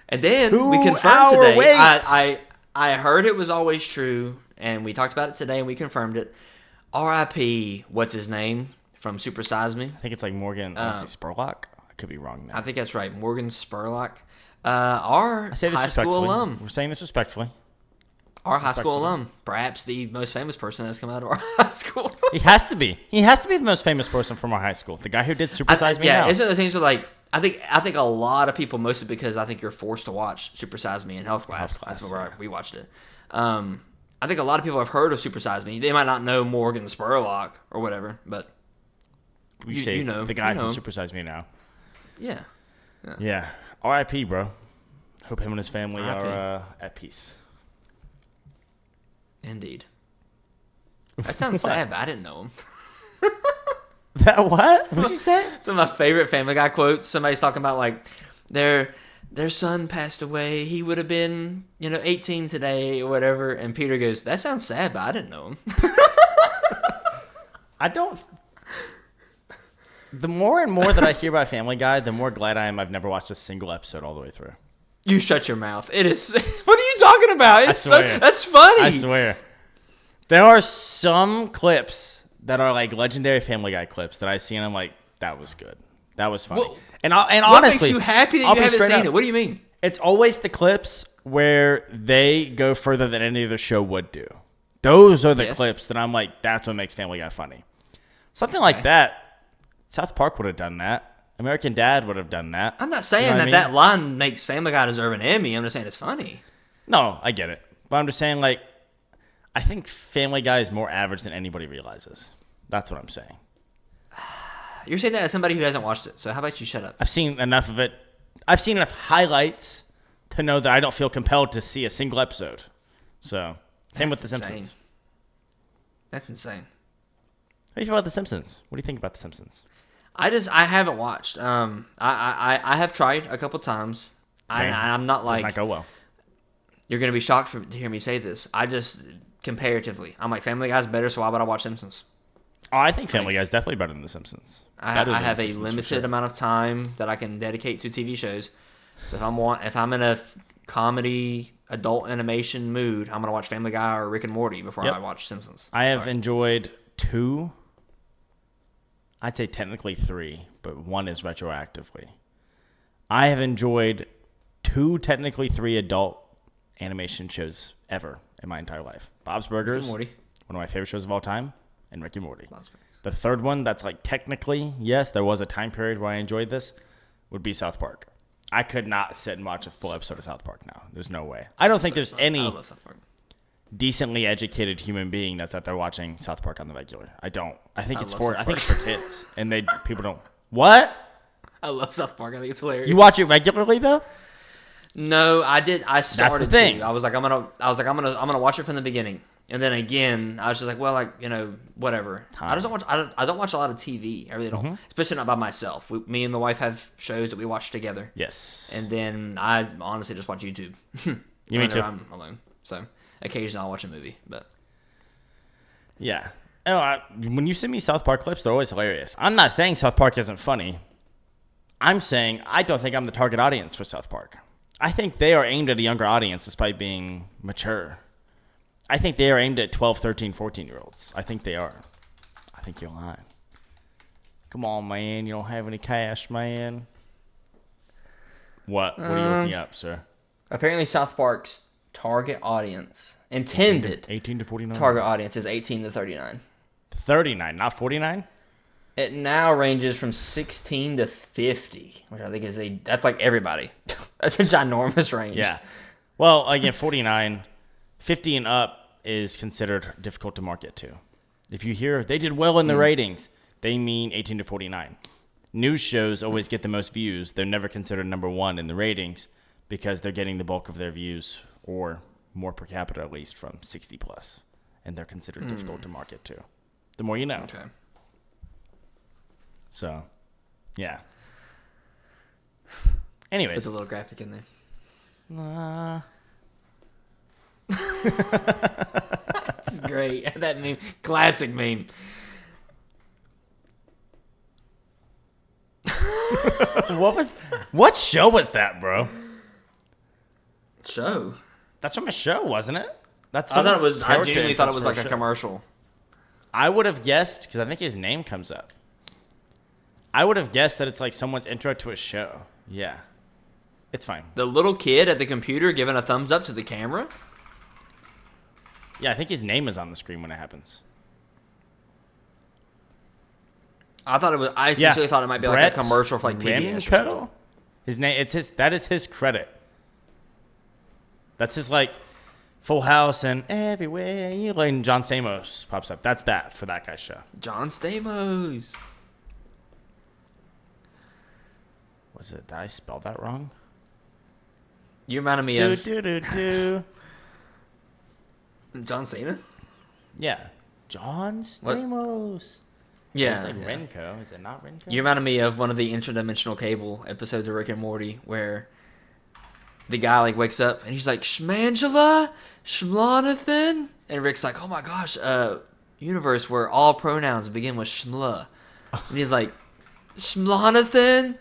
And then we confirmed 2-hour today. Wait. I heard it was always true, and we talked about it today, and we confirmed it. R.I.P. What's his name from Super Size Me? I think it's like Morgan. I want to say Spurlock. I could be wrong now. I think that's right. Morgan Spurlock. Our high school alum. We're saying this respectfully. Our high school alum. Perhaps the most famous person that's come out of our high school. He has to be. He has to be the most famous person from our high school. The guy who did Super Size Me Now. Yeah, it's one of the things where, like, I think a lot of people, mostly because I think you're forced to watch Super Size Me in health class. That's where we watched it. I think a lot of people have heard of Super Size Me. They might not know Morgan Spurlock or whatever, but you know the guy from Super Size Me Now. Yeah. R.I.P. bro. Hope him and his family are at peace. Indeed. That sounds sad, but I didn't know him. That what? What'd you say? Some of my favorite Family Guy quotes. Somebody's talking about like their son passed away. He would have been 18 today or whatever. And Peter goes, "That sounds sad, but I didn't know him." I don't. The more and more that I hear about Family Guy, the more glad I am I've never watched a single episode all the way through. You shut your mouth. It is. What are you talking about? It's that's funny. I swear. There are some clips that are like legendary Family Guy clips that I see and I'm like, that was good. That was funny. Well, and what honestly, makes you happy that you haven't seen it? What do you mean? It's always the clips where they go further than any other show would do. Those are the clips that I'm like, that's what makes Family Guy funny. Something like that, South Park would have done that. American Dad would have done that. I'm not saying that line makes Family Guy deserve an Emmy. I'm just saying it's funny. No, I get it. But I'm just saying, like, I think Family Guy is more average than anybody realizes. That's what I'm saying. You're saying that as somebody who hasn't watched it, so how about you shut up? I've seen enough of it. I've seen enough highlights to know that I don't feel compelled to see a single episode. So, same with The Simpsons. That's insane. How do you feel about The Simpsons? What do you think about The Simpsons? I haven't watched. I have tried a couple times. I'm not like. Does not go well. You're gonna be shocked to hear me say this. I just comparatively, I'm like Family Guy's better, so why would I watch Simpsons? Oh, I think Family Guy is definitely better than The Simpsons. I have a limited amount of time that I can dedicate to TV shows. So if I'm in a comedy adult animation mood, I'm gonna watch Family Guy or Rick and Morty before I watch Simpsons. I have enjoyed 2. I'd say technically 3, but 1 is retroactively. I have enjoyed 2, technically 3 adult animation shows ever in my entire life. Bob's Burgers, one of my favorite shows of all time, and Rick and Morty. The third one that's like technically, yes, there was a time period where I enjoyed this, would be South Park. I could not sit and watch a full episode of South Park now. There's no way. I don't think there's any decently educated human being that's out there watching South Park on the regular. I don't. I think it's for kids, and people don't. What? I love South Park. I think it's hilarious. You watch it regularly though? No, I did. I started That's the thing. to. I was like, I'm gonna watch it from the beginning, and then again, I was just like, well, like whatever. I don't watch a lot of TV. I really don't, especially not by myself. Me and the wife have shows that we watch together. Yes. And then I honestly just watch YouTube. Me too. I'm alone, so occasionally I'll watch a movie, but yeah. When you send me South Park clips, they're always hilarious. I'm not saying South Park isn't funny. I'm saying I don't think I'm the target audience for South Park. I think they are aimed at a younger audience despite being mature. I think they are aimed at 12, 13, 14-year-olds. I think they are. I think you're lying. Come on, man. You don't have any cash, man. What? What are you looking up, sir? Apparently, South Park's target audience, intended 18 to 49. target audience is 18 to 39. 39, not 49? It now ranges from 16 to 50, which I think that's like everybody. That's a ginormous range. Yeah. Well, again, 49, 50 and up is considered difficult to market to. If you hear they did well in the ratings, they mean 18 to 49. News shows always get the most views. They're never considered number one in the ratings because they're getting the bulk of their views, or more per capita at least, from 60 plus. And they're considered difficult to market to. The more you know. Okay. So, yeah. Anyways. Put a little graphic in there. That's great. That meme. Classic meme. What show was that, bro? Show? That's from a show, wasn't it? I genuinely thought it was like a commercial. I would have guessed, because I think his name comes up. I would have guessed that it's like someone's intro to a show. Yeah. It's fine. The little kid at the computer giving a thumbs up to the camera? Yeah, I think his name is on the screen when it happens. I essentially thought it might be like a commercial for like PBS or something. His name, that is his credit. That's his like Full House and Everywhere You Look, and John Stamos pops up. That's that for that guy's show. John Stamos. Was it? Did I spell that wrong? You reminded me of John Cena? Yeah. John Stamos. What? Yeah. It's like Renko. Is it not Renko? You reminded me of one of the interdimensional cable episodes of Rick and Morty where the guy like wakes up and he's like, Shmangela? Shmlanathan? And Rick's like, oh my gosh, universe where all pronouns begin with Shmla. And he's like, Shmlanathan?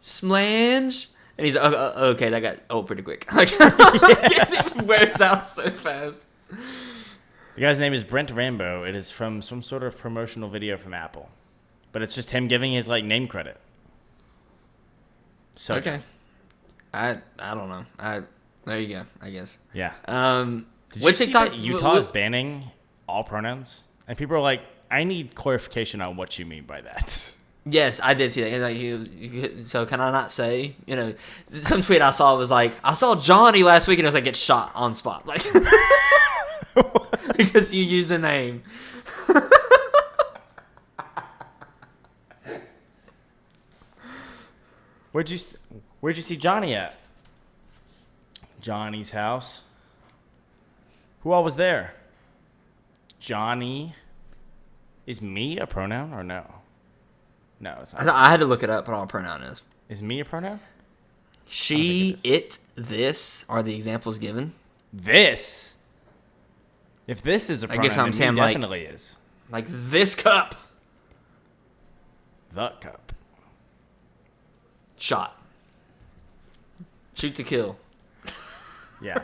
Smlange? And he's like, okay, that got old pretty quick. Like, it wears out so fast. The guy's name is Brent Rambo. It is from some sort of promotional video from Apple. But it's just him giving his like name credit. So okay. I don't know. There you go, I guess. Yeah. Did you see that Utah is banning all pronouns? And people are like, I need clarification on what you mean by that. Yes, I did see that. Like, so can I not say? You know, some tweet I saw was like, I saw Johnny last week and it was like, get shot on spot. Like, because you use the name. Where'd you see Johnny at? Johnny's house. Who all was there? Johnny. Is me a pronoun or no? No, it's not. I had to look it up what all pronoun is. Is me a pronoun? She, it, this are the examples given. This? If this is a pronoun, I guess I'm saying then me definitely is. Like this cup. The cup. Shot. Shoot to kill. Yeah.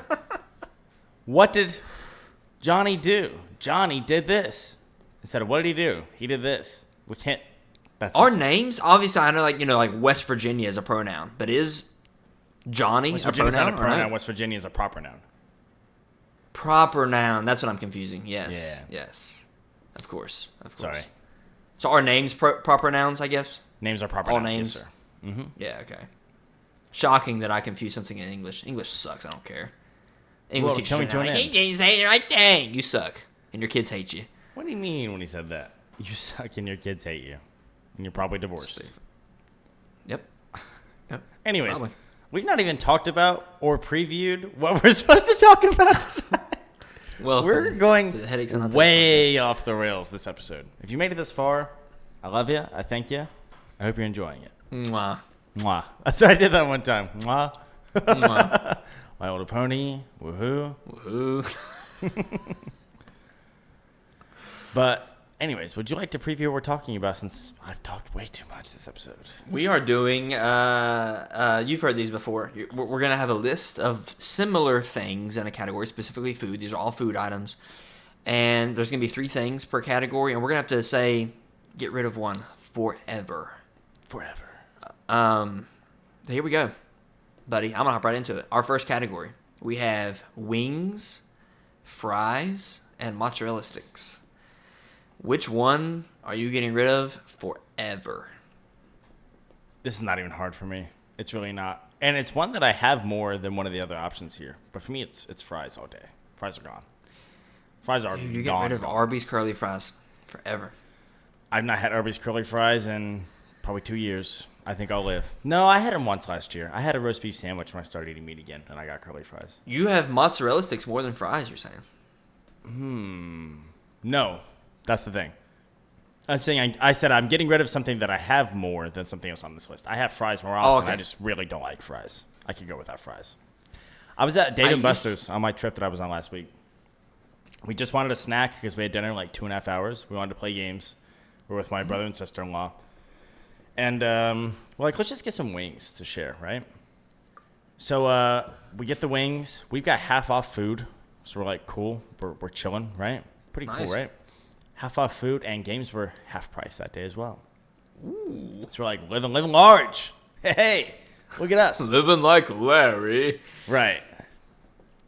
What did Johnny do? Johnny did this. Instead of what did he do? He did this. We can't. Our names, obviously, I know, like West Virginia is a pronoun, but is Johnny West a Virginia's pronoun? not a pronoun. West Virginia is a proper noun. Proper noun. That's what I'm confusing. Yes. Yeah. Yes. Of course. Sorry. So are names proper nouns, I guess? Names are proper all nouns. names. Yes, sir. Mm-hmm. Yeah. Okay. Shocking that I confuse something in English. English sucks. I don't care. English is coming to an end. You didn't say the right thing. You suck, and your kids hate you. What do you mean when he said that? You suck and your kids hate you. And you're probably divorced. Yep. Anyways, probably. We've not even talked about or previewed what we're supposed to talk about. Well, we're going to the headaches and way off the rails this episode. If you made it this far, I love you. I thank you. I hope you're enjoying it. Mwah. Mwah. So I did that one time. Mwah. Mwah. My Little Pony. Woohoo. Woohoo. But Anyways, would you like to preview what we're talking about since I've talked way too much this episode? We are doing, you've heard these before. We're going to have a list of similar things in a category, specifically food. These are all food items. And there's going to be 3 things per category. And we're going to have to say, get rid of one forever. Forever. Here we go, buddy. I'm going to hop right into it. Our first category, we have wings, fries, and mozzarella sticks. Which one are you getting rid of forever? This is not even hard for me. It's really not. And it's one that I have more than one of the other options here. But for me, it's fries all day. Fries are gone. Fries are Dude, you get gone. rid of Arby's curly fries forever. I've not had Arby's curly fries in probably 2 years. I think I'll live. No, I had them once last year. I had a roast beef sandwich when I started eating meat again, and I got curly fries. You have mozzarella sticks more than fries, you're saying? No, that's the thing. I'm saying I said I'm getting rid of something that I have more than something else on this list. I have fries more often. okay. I just really don't like fries. I could go without fries. I was at Dave & Buster's on my trip that I was on last week. We just wanted a snack because we had dinner in like 2.5 hours. We wanted to play games. We were with my brother and sister-in-law. And we're like, let's just get some wings to share, right? So we get the wings. We've got half off food. So we're like, cool. We're chilling, right? Pretty Nice. cool, right? Half off food, and games were half price that day as well. Ooh. So we're like, living large. Hey, look at us. Living like Larry. Right.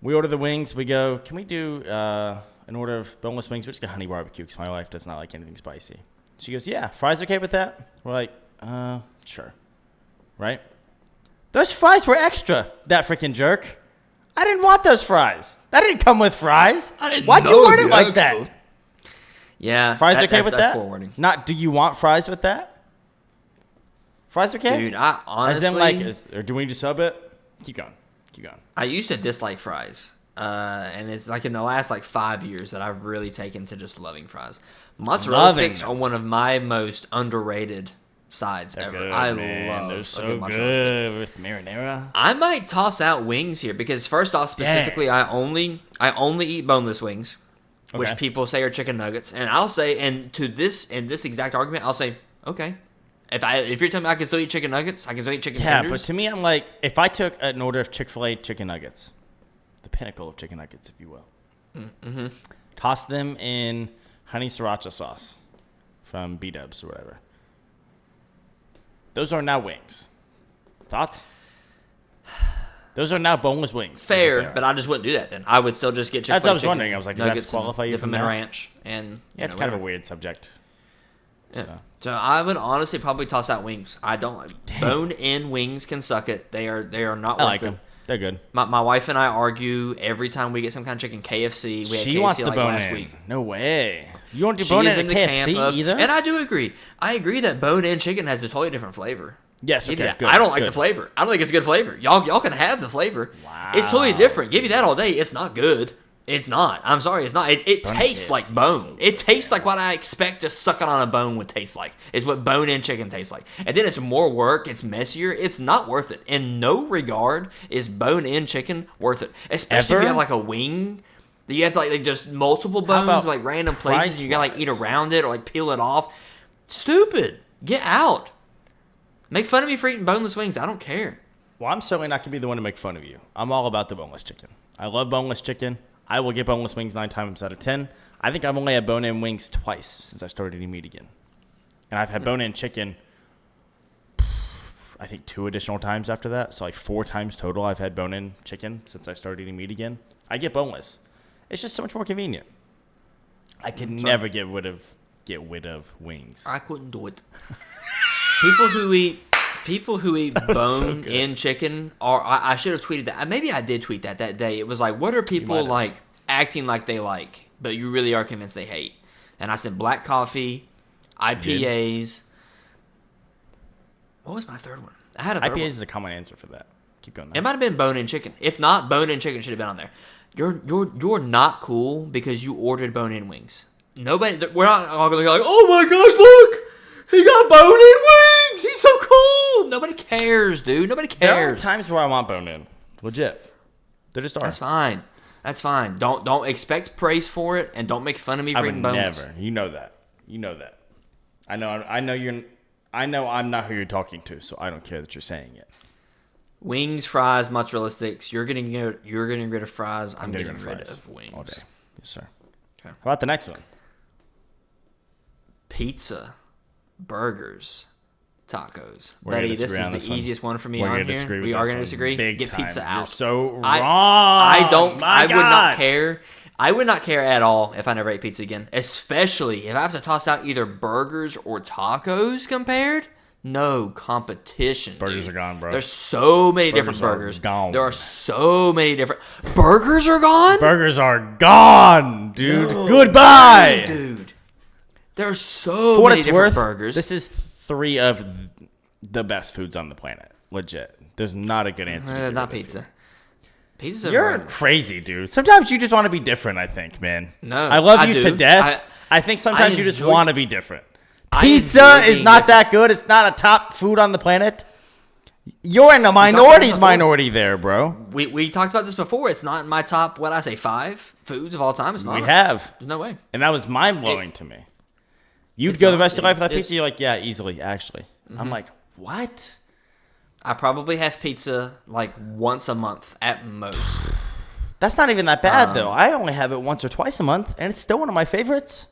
We order the wings. We go, can we do an order of boneless wings? We just got honey barbecue because my wife does not like anything spicy. She goes, yeah, fries okay with that? We're like, sure. Right? Those fries were extra, that freaking jerk. I didn't want those fries. That didn't come with fries. Why'd you order it like that? Yeah. Fries okay with that? Poor wording. Not, do you want fries with that? Fries okay? Dude, I honestly... As in, like, or do we need to sub it? Keep going. I used to dislike fries. And it's like in the last like 5 years that I've really taken to just loving fries. Mozzarella sticks are one of my most underrated sides ever. Good, I man. love They're so mozzarella stick. good with marinara. I might toss out wings here because first off, specifically, Dang. I only eat boneless wings, which Okay. people say are chicken nuggets, and I'll say, and to this in this exact argument, I'll say, okay, if you're telling me I can still eat chicken nuggets, I can still eat chicken tenders. But to me, I'm like, if I took an order of Chick-fil-A chicken nuggets, the pinnacle of chicken nuggets, if you will, toss them in honey sriracha sauce from B-Dubs or whatever. Those are now wings. Thoughts? Those are now boneless wings. Fair, but I just wouldn't do that then. I would still just get Chick-fil-A That's what I was chicken wondering. I was like, does that nuggets disqualify and you dip from them in that? ranch and Yeah, it's kind of a weird subject. Yeah. So I would honestly probably toss out wings. I don't like bone-in wings can suck it. They are not I worth like it. them. They're good. My wife and I argue every time we get some kind of chicken. KFC. We had She KFC wants the like bone last in. week. No way. You don't do She bone is in in at the camp KFC of, either? and I do agree. I agree that bone-in chicken has a totally different flavor. Yes, Give you okay, that. good. I don't like good. the flavor. I don't think it's good flavor. Y'all can have the flavor. Wow. It's totally different. Give you that all day. It's not good. It's not. I'm sorry. It's not. It tastes like bone. So It tastes like what I expect just sucking on a bone would taste like. It's what bone-in chicken tastes like. And then it's more work. It's messier. It's not worth it. In no regard is bone-in chicken worth it. Especially if Ever? you have like a wing. That you have to like just multiple How bones, about like random places. And you gotta like eat around it or like peel it off. Stupid. Get out. Make fun of me for eating boneless wings. I don't care. Well, I'm certainly not going to be the one to make fun of you. I'm all about the boneless chicken. I love boneless chicken. I will get boneless wings 9 times out of 10. I think I've only had bone-in wings twice since I started eating meat again. And I've had bone-in chicken, I think 2 additional times after that. So like 4 times total I've had bone-in chicken since I started eating meat again. I get boneless. It's just so much more convenient. I could never get rid of wings. I couldn't do it. People who eat bone-in chicken are. I should have tweeted that. Maybe I did tweet that day. It was like, what are people like acting like they like, but you really are convinced they hate? And I said black coffee, IPAs. What was my third one? I had a third IPAs one. is a common answer for that. Keep going. It might have been bone-in chicken. If not, bone-in chicken should have been on there. You're not cool because you ordered bone-in wings. Nobody. We're not all going to be like, oh my gosh, look. He got bone-in wings! He's so cool! Nobody cares, dude. Nobody There are cares. times where I want bone-in. Legit. There just are. That's fine. That's fine. Don't expect praise for it, and don't make fun of me for I would eating boneless. never. You know that. You know that. I know you're. I know I'm not who you're talking to, so I don't care that you're saying it. Wings, fries, mozzarella sticks. You're getting rid of fries. I'm getting rid of wings all day. Yes, sir. Okay. How about the next one? Pizza, burgers, tacos. We're Buddy, gonna this disagree is on the this one. easiest one for me We're on gonna here. disagree with We this are going to one disagree. big Get time. pizza You're out. so wrong. I don't. My I would God. not care. I would not care at all if I never ate pizza again. Especially if I have to toss out either burgers or tacos compared. No competition. Burgers dude. are gone, bro. There's so many different are burgers. gone. There are so many different burgers are gone. Burgers are gone, dude. No Goodbye, way, dude. There are so For what many it's different worth, burgers. this is 3 of the best foods on the planet. Legit. There's not a good answer. to give not it if pizza. Pizza's You're overrated. crazy, dude. Sometimes you just want to be different, I think, man. No, I love you do. to death. I think sometimes you just enjoy- want to be different. I Pizza enjoy is being not that good. It's not a top food on the planet. You're in the minority's before. minority there, bro. We talked about this before. It's not in my top, 5 foods of all time. It's not. We have. There's no way. And that was mind-blowing to me. You'd It's go the not, rest of your life dude. without It's- pizza? You're like, yeah, easily, actually. I'm like, what? I probably have pizza like once a month at most. That's not even that bad, though. I only have it once or twice a month, and it's still one of my favorites.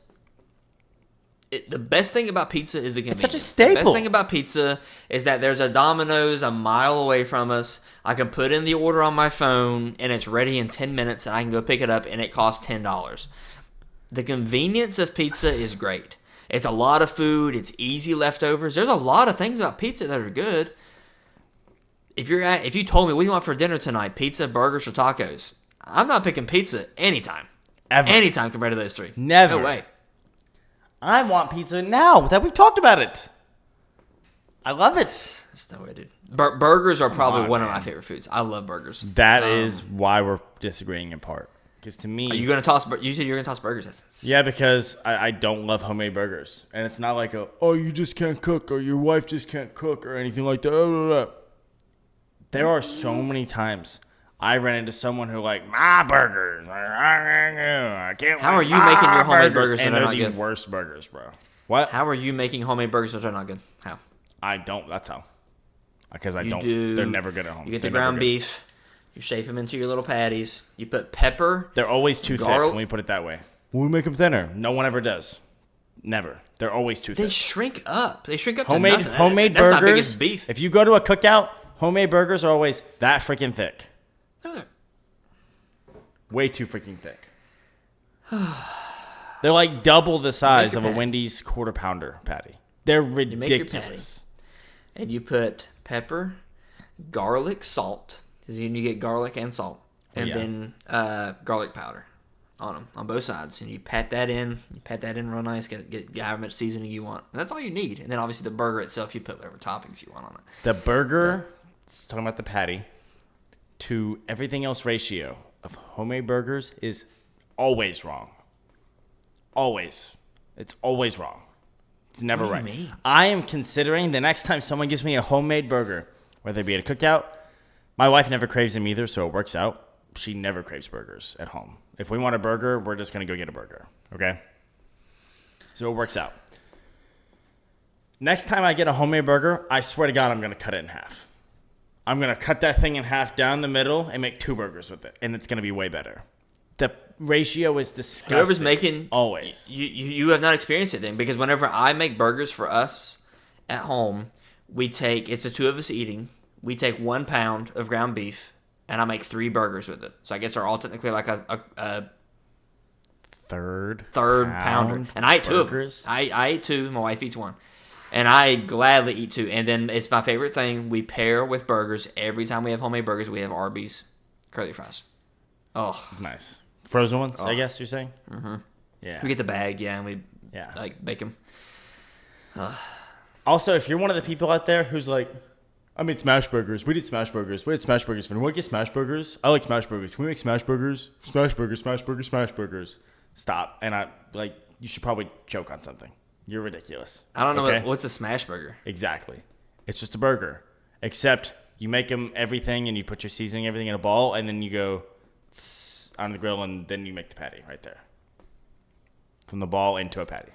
The best thing about pizza is the convenience. such a The staple. best thing about pizza is that there's a Domino's a mile away from us. I can put in the order on my phone, and it's ready in 10 minutes, and I can go pick it up, and it costs $10. The convenience of pizza is great. It's a lot of food. It's easy leftovers. There's a lot of things about pizza that are good. If you told me, what do you want for dinner tonight? Pizza, burgers, or tacos? I'm not picking pizza anytime. Ever. Anytime compared to those 3. Never. No way. I want pizza now that we've talked about it. I love it. There's no way, dude. Burgers are probably on, one of man. my favorite foods. I love burgers. That is why we're disagreeing in part. Because to me, Are you gonna toss? You said you're gonna toss burgers. yeah, because I don't love homemade burgers, and it's not like oh you just can't cook or your wife just can't cook or anything like that. There are so many times I ran into someone who like my burgers. I can't. How like are you making your my homemade burgers And when they're they're not the good? worst burgers, bro. What? How are you making homemade burgers if they're not good? How? I don't. That's how. Because I You don't. do. They're never good at home. You get the They're never ground good. beef. You shape them into your little patties. You put pepper. They're always too thick. Garlic- Let me put it that way. We make them thinner. No one ever does. Never. They're always too They thick. shrink up. They shrink up Homemade to nothing. homemade That's burgers. not big as beef. If you go to a cookout, homemade burgers are always that freaking thick. No, they're- Way too freaking thick. They're like double the size your of a patty. Wendy's quarter pounder patty. They're make your ridiculous. And you put pepper, garlic, salt. Because you get garlic and salt. And yeah. then garlic powder on them, on both sides. And you pat that in. You pat that in real nice. Get however much seasoning you want. And that's all you need. And then obviously the burger itself, you put whatever toppings you want on it. The burger, talking about the patty, to everything else ratio of homemade burgers is always wrong. Always. It's always wrong. It's never What do right. you mean? I am considering the next time someone gives me a homemade burger, whether it be at a cookout, my wife never craves them either, so it works out. She never craves burgers at home. If we want a burger, we're just going to go get a burger. Okay? So it works out. Next time I get a homemade burger, I swear to God, I'm going to cut it in half. I'm going to cut that thing in half down the middle and make 2 burgers with it, and it's going to be way better. The ratio is disgusting. Whoever's making always. You have not experienced it then, because whenever I make burgers for us at home, it's the 2 of us eating. We take 1 pound of ground beef, and I make 3 burgers with it. So I guess they're all technically like a third pounder. And I ate 2 of them. burgers? I ate 2. My wife eats 1. And I gladly eat 2. And then it's my favorite thing. We pair with burgers. Every time we have homemade burgers, we have Arby's curly fries. Oh, Nice. Frozen ones, I guess you're saying? Mm-hmm. Yeah. we get the bag, and we Yeah. like bake them. Also, if you're one of the people out there who's like, I made smash burgers. We did smash burgers. We had smash burgers. Can we get smash burgers? I like smash burgers. Can we make smash burgers? Smash burgers, smash burgers, smash burgers. Stop. And you should probably choke on something. You're ridiculous. I don't know Okay? what's a smash burger. Exactly. It's just a burger. Except you make them everything and you put your seasoning, everything in a ball, and then you go on the grill, and then you make the patty right there. From the ball into a patty.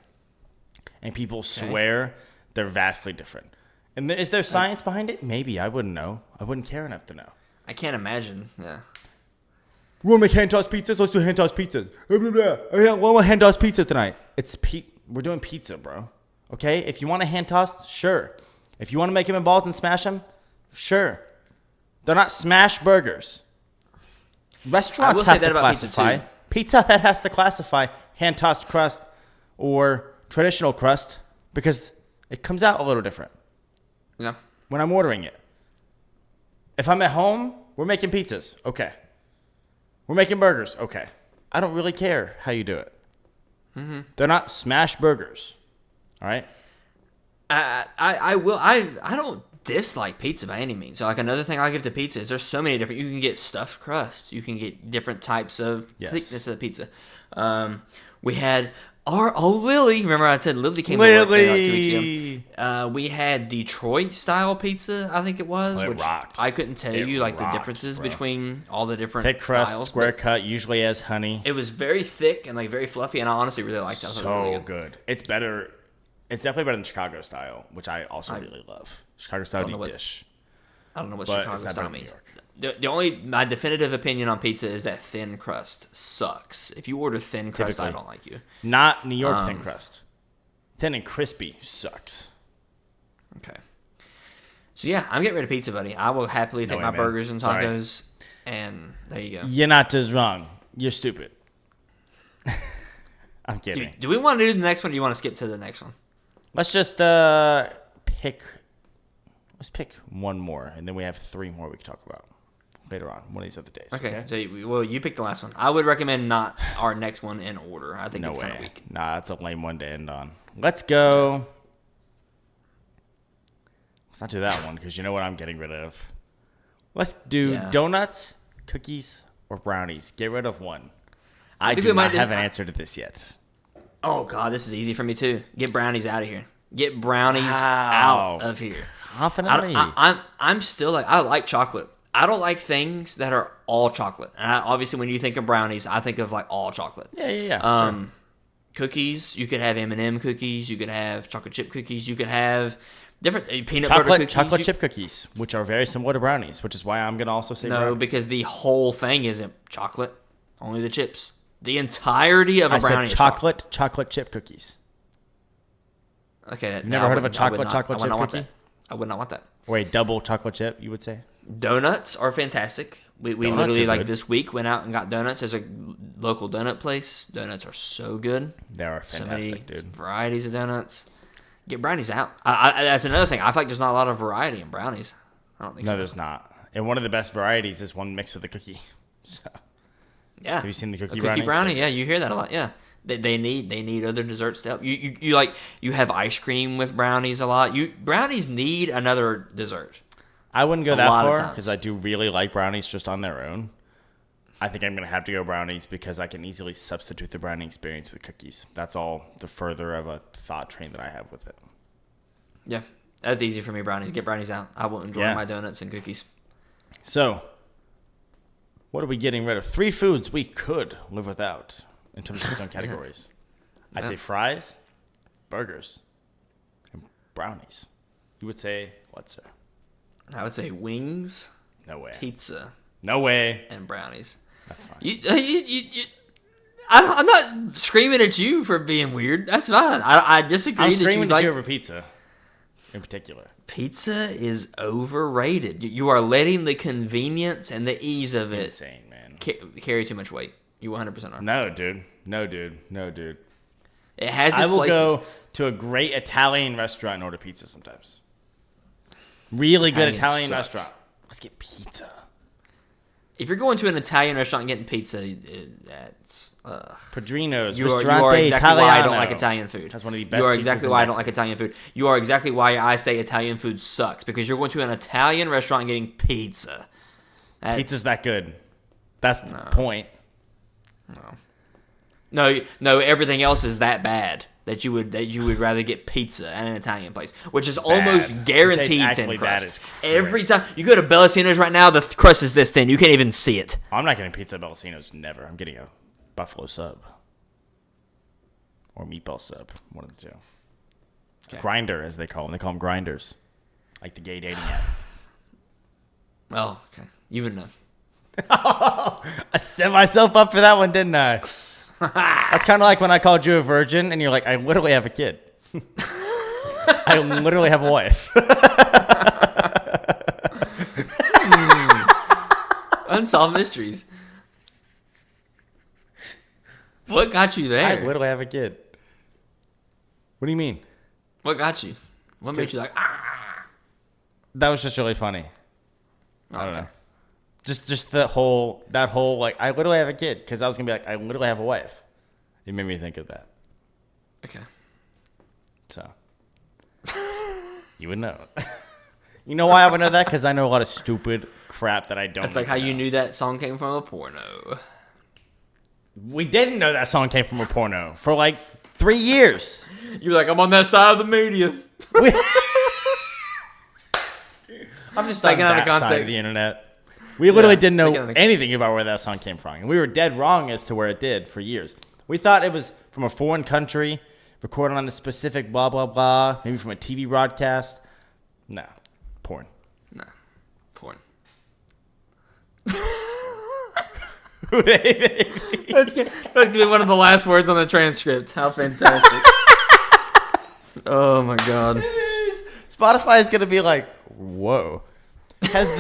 and people swear they're vastly different. And is there science behind it? Maybe. I wouldn't know. I wouldn't care enough to know. I can't imagine. Yeah. We want to make hand-tossed pizzas? Let's do hand-tossed pizzas. I want hand-tossed pizza tonight. We're doing pizza, bro. Okay? If you want a hand-tossed, sure. If you want to make them in balls and smash them, sure. They're not smash burgers. Restaurants have to classify. Pizza Hut has to classify hand-tossed crust or traditional crust because it comes out a little different. Yeah. When I'm ordering it. If I'm at home, we're making pizzas. Okay. We're making burgers. Okay. I don't really care how you do it. Mm-hmm. They're not smash burgers. All right? I don't dislike pizza by any means. So like another thing I give to pizza is there's so many different. You can get stuffed crust. You can get different types of thickness of the pizza. We had Lily. Remember I said Lily came to work like 2 weeks ago. We had Detroit style pizza. I think it was. Which rocked. I couldn't tell you like the differences between all the different thick crust, styles, square cut, usually has honey. It was very thick and like very fluffy, and I honestly really liked it. So really good. It's better. It's definitely better than Chicago style, which I also really love. Chicago style deep dish. I don't know what Chicago style means. My definitive opinion on pizza is that thin crust sucks. If you order thin crust, I don't like you. Not New York thin crust. Thin and crispy sucks. Okay. So yeah, I'm getting rid of pizza, buddy. I will happily take my burgers and tacos, and there you go. You're not just wrong. You're stupid. I'm kidding. Do we want to do the next one, or do you want to skip to the next one? Let's just pick. Let's pick one more, and then we have 3 more we can talk about later on, one of these other days. Okay. So, you pick the last one. I would recommend not our next one in order. I think it's kind of weak. Nah, that's a lame one to end on. Let's go. Let's not do that one, because you know what I'm getting rid of. Let's do donuts, cookies, or brownies. Get rid of one. I do not have an answer to this yet. Oh, God, this is easy for me, too. Get brownies out of here. Get brownies out of here. Confidently. I'm still like, I like chocolate. I don't like things that are all chocolate. And obviously, when you think of brownies, I think of like all chocolate. Yeah. Sure. Cookies, you could have M&M cookies. You could have chocolate chip cookies. You could have different peanut butter cookies. Chocolate chip cookies, which are very similar to brownies, which is why I'm going to also say brownies. Because the whole thing isn't chocolate, only the chips. The entirety of a brownie is chocolate chip cookies. Okay. You've never heard of a chocolate chip cookie? I would not want that. Wait, double chocolate chip, you would say? Donuts are fantastic. We literally, like, this week went out and got donuts. There's a local donut place. Donuts are so good. They are fantastic, dude. Varieties of donuts. Get brownies out. That's another thing. I feel like there's not a lot of variety in brownies. I don't think so. No, there's not. And one of the best varieties is one mixed with a cookie. So, yeah. have you seen the cookie brownie? Yeah, you hear that a lot. Yeah. They need other desserts to help. You have ice cream with brownies a lot. Brownies need another dessert. I wouldn't go that far because I do really like brownies just on their own. I think I'm going to have to go brownies because I can easily substitute the brownie experience with cookies. That's all the further of a thought train that I have with it. Yeah, that's easy for me, brownies. Get brownies out. I will enjoy my donuts and cookies. So, what are we getting rid of? 3 foods we could live without in terms of its own categories. I'd say fries, burgers, and brownies. You would say what, sir? I would say wings. No way. Pizza. No way. And brownies. That's fine. I'm not screaming at you for being weird. That's fine. I disagree. I'm screaming at you over pizza, in particular. Pizza is overrated. You are letting the convenience and the ease of it insane, man. Carry too much weight. You 100% are. No, dude. It has its places. I will go to a great Italian restaurant and order pizza sometimes. Really good Italian restaurant. Let's get pizza. If you're going to an Italian restaurant and getting pizza, that's... Padrino's, you are exactly Italiano. Why I don't like Italian food. That's one of the best. You are exactly why I don't like Italian food. You are exactly why I say Italian food sucks, because you're going to an Italian restaurant and getting pizza. Pizza's that good. That's the point. No, everything else is that bad that you would rather get pizza at an Italian place, which is almost guaranteed thin crust. Every time you go to Bellacino's right now, the crust is this thin. You can't even see it. I'm not getting pizza at Bellacino's. Never. I'm getting a buffalo sub or meatball sub. One of the two. Okay. Grinder, as they call them. They call them grinders, like the gay dating app. Oh, okay. You would know. I set myself up for that one, didn't I? That's kind of like when I called you a virgin, and you're like, I literally have a kid. I literally have a wife. Unsolved mysteries. What got you there? I literally have a kid. What do you mean? What got you? What made you like, ah? That was just really funny. I don't Okay. know. Just that whole like, I literally have a kid, because I was gonna be like, I literally have a wife. It made me think of that. Okay. So you would know. You know why I would know that? Because I know a lot of stupid crap that I don't. That's like how you knew that song came from a porno. We didn't know that song came from a porno for like 3 years. You were like, I'm on that side of the media. I'm just Taking on out of that side context. of the internet. We literally didn't taking out know of- anything about where that song came from. And we were dead wrong as to where it did for years. We thought it was from a foreign country, recorded on a specific blah, blah, blah, maybe from a TV broadcast. No. Porn. Nah. Porn. That's gonna be one of the last words on the transcript. How fantastic. Oh my god. Spotify is gonna be like, whoa. Has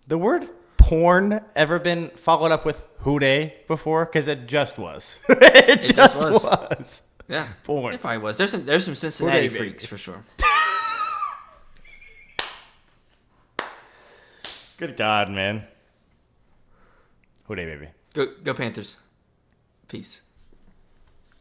the word porn ever been followed up with hooday before? Because it just was. it just was. Yeah. Porn. It probably was. There's some Cincinnati Hooday, freaks for sure. Good God, man. Hooday, baby. Go Panthers. Peace.